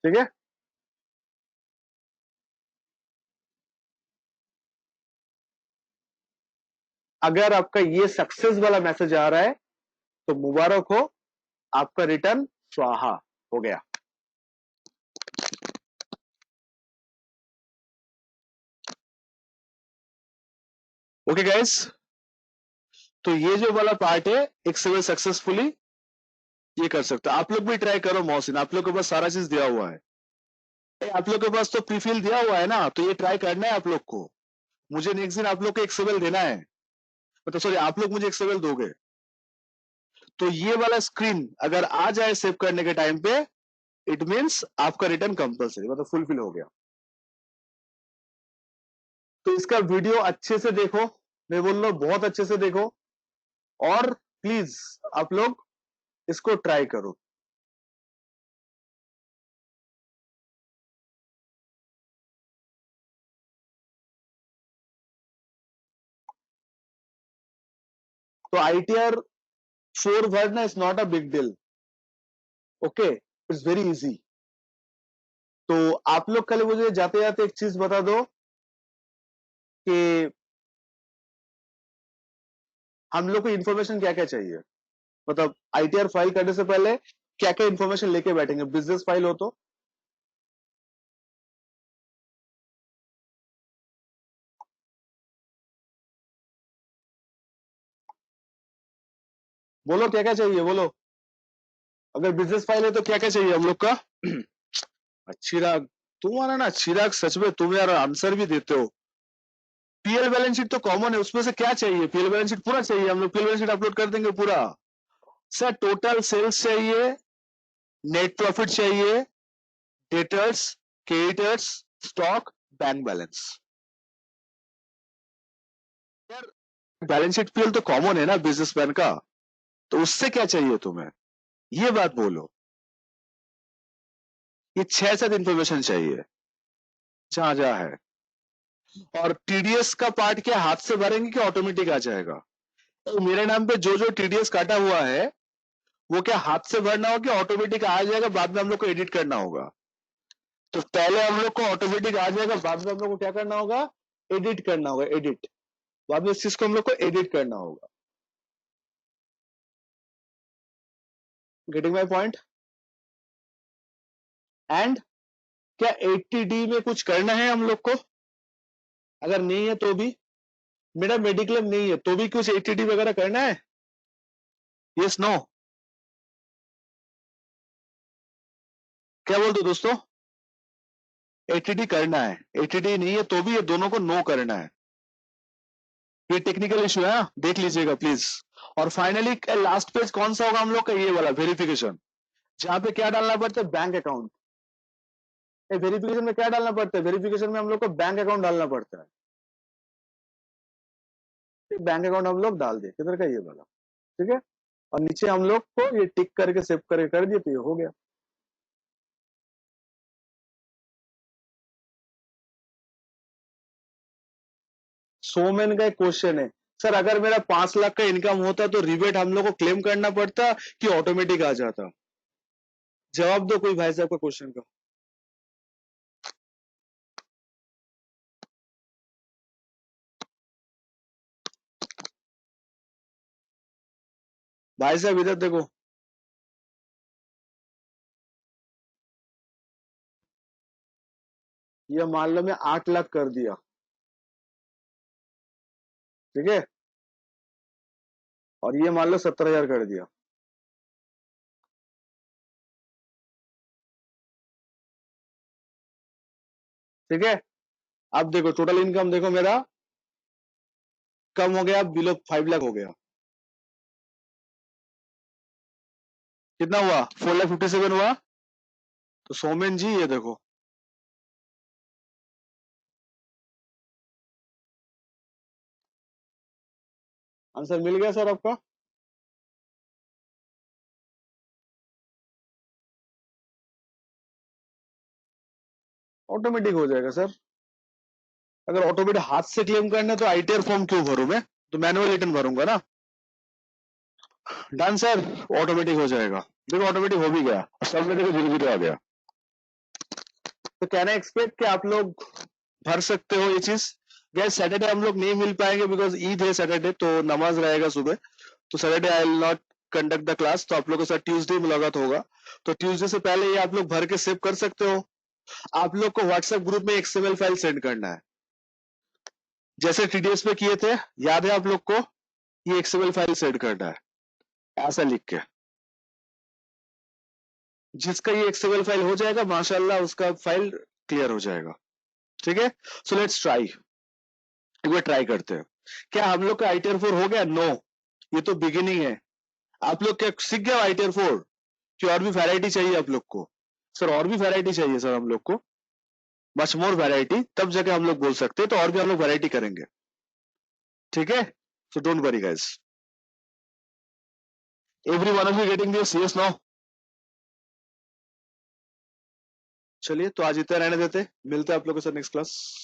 ठीक है। अगर आपका ये सक्सेस वाला मैसेज आ रहा है तो मुबारक हो, आपका रिटर्न स्वाहा हो गया। ओके गाइस, तो ये जो वाला पार्ट है XML सक्सेसफुली, ये कर सकते हो आप लोग भी। ट्राई करो मोहसिन, आप लोग के पास सारा चीज दिया हुआ है, आप लोग के पास तो प्रीफिल दिया हुआ है ना, तो ये ट्राई करना है आप लोग को। मुझे नेक्स्ट दिन आप लोग को XML देना है, तो सॉरी आप लोग मुझे XML दोगे, तो ये वाला स्क्रीन अगर आ जाए सेव करने के टाइम पे, इट मीन्स आपका रिटर्न कंपल्सरी, मतलब फुलफिल हो गया। तो इसका वीडियो अच्छे से देखो, मैं बोल रहा हूं बहुत अच्छे से देखो, और प्लीज आप लोग इसको ट्राई करो। तो ITR 4 वर्ड ना is not a big deal, okay, it's very easy. तो आप लोग कल मुझे जाते जाते एक चीज बता दो कि हम लोग को इन्फॉर्मेशन क्या क्या चाहिए, मतलब ITR फाइल करने से पहले क्या क्या इन्फॉर्मेशन लेके बैठेंगे। बिजनेस फाइल हो तो बोलो क्या क्या चाहिए, बोलो। अगर बिजनेस फाइल है तो क्या क्या चाहिए हम लोग का? चिराग, तुम्हारा ना चिराग सच में तुम यार आंसर भी देते हो। पीएल बैलेंस शीट तो कॉमन है, उसमें से क्या चाहिए? पीएल बैलेंस शीट पूरा चाहिए, हम लोग पीएल बैलेंस शीट अपलोड कर देंगे पूरा। सर टोटल सेल्स चाहिए, नेट प्रॉफिट चाहिए, debtors, creditors, stock, bank balance. यार बैलेंस शीट पीएल तो कॉमन है ना बिजनेसमैन का, तो उससे क्या चाहिए तुम्हें, ये बात बोलो। ये 6-7 इंफॉर्मेशन चाहिए जहां जहां है। और टीडीएस का पार्ट क्या हाथ से भरेंगे कि ऑटोमेटिक आ जाएगा? तो मेरे नाम पे जो जो टीडीएस काटा हुआ है वो क्या हाथ से भरना होगा कि ऑटोमेटिक आ जाएगा, बाद में हम लोग को एडिट करना होगा? तो पहले हम लोग को ऑटोमेटिक आ जाएगा, बाद में हम लोग को क्या करना होगा? एडिट करना होगा, एडिट। बाद में इस चीज को हम लोग को एडिट करना होगा। Getting my point? एंड क्या 80D में कुछ करना है हम लोग को? अगर नहीं है तो भी, मेरा मेडिक्लेम नहीं है तो भी कुछ 80D वगैरह करना है? Yes no? क्या बोलते हो दोस्तों? 80D करना है, 80D नहीं है तो भी ये दोनों को नो करना है। ये टेक्निकल इशू है, देख लीजिएगा प्लीज। और फाइनली लास्ट पेज कौन सा होगा हम लोग का? ये वाला वेरिफिकेशन, जहां पे क्या डालना पड़ता है? Bank account. वेरिफिकेशन में क्या डालना पड़ता है? वेरिफिकेशन में हम लोग को बैंक अकाउंट डालना पड़ता है। बैंक अकाउंट हम लोग डाल दिए, किधर का? ये वाला। ठीक है। और नीचे हम लोग को ये टिक करके सेव करके कर दिए, तो ये हो गया। सोमेन का एक क्वेश्चन है, सर अगर मेरा 5 लाख का इनकम होता तो रिबेट हम लोग को क्लेम करना पड़ता कि ऑटोमेटिक आ जाता? जवाब दो कोई भाई साहब का क्वेश्चन का। भाई साहब इधर देखो। ये मान लो मैं 8 लाख कर दिया, ठीक है, और ये मान लो 70,000 कर दिया, ठीक है। अब देखो टोटल इनकम देखो मेरा कम हो गया, बिलो 5 लाख हो गया। कितना हुआ? 4,57,000 हुआ। तो सोमेन जी ये देखो, आंसर मिल गया सर आपका। ऑटोमेटिक हो जाएगा सर। अगर ऑटोमेटिक हाथ से क्लेम करना है तो आईटीआर फॉर्म क्यों भरूं मैं? तो मैनुअल रिटर्न भरूंगा ना। डन सर, ऑटोमेटिक हो जाएगा। देखो ऑटोमेटिक हो भी गया, सब में देखो 0-0 आ गया। तो कहना एक्सपेक्ट कि आप लोग भर सकते हो ये चीज। गैस सैटरडे हम लोग नहीं मिल पाएंगे बिकॉज ईद है सैटरडे, तो नमाज रहेगा सुबह। तो Saturday I will not conduct the class, तो आप लोगों के साथ ट्यूसडे मुलाकात होगा। तो ट्यूसडे से पहले ये आप लोग भर के सेव कर सकते हो। आप लोग को व्हाट्सएप ग्रुप में एक्सएमएल फाइल सेंड करना है, जैसे टीडीएस पे किए थे, याद है आप लोग को? ये एक्सएमएल फाइल सेंड करना है ऐसा लिख के। जिसका ये एक्सएमएल फाइल हो जाएगा माशाल्लाह उसका फाइल क्लियर हो जाएगा। ठीक है, सो लेट्स ट्राई, एक बार ट्राई करते हैं। क्या हम लोग का आईटीआर 4 हो गया? नो, ये तो बिगिनिंग है। आप लोग क्या सीख गए आईटीआर 4 कि और भी वैरायटी चाहिए आप लोग को? सर और भी वैरायटी चाहिए सर हम लोग को, मच मोर वैरायटी, तब जाके हम लोग बोल सकते हैं। तो और भी हम लोग वैरायटी करेंगे, ठीक है। So don't worry guys, every one of you getting this? Yes no? चलिए तो आज इतना रहने देते, मिलते हैं आप लोगों के साथ नेक्स्ट क्लास।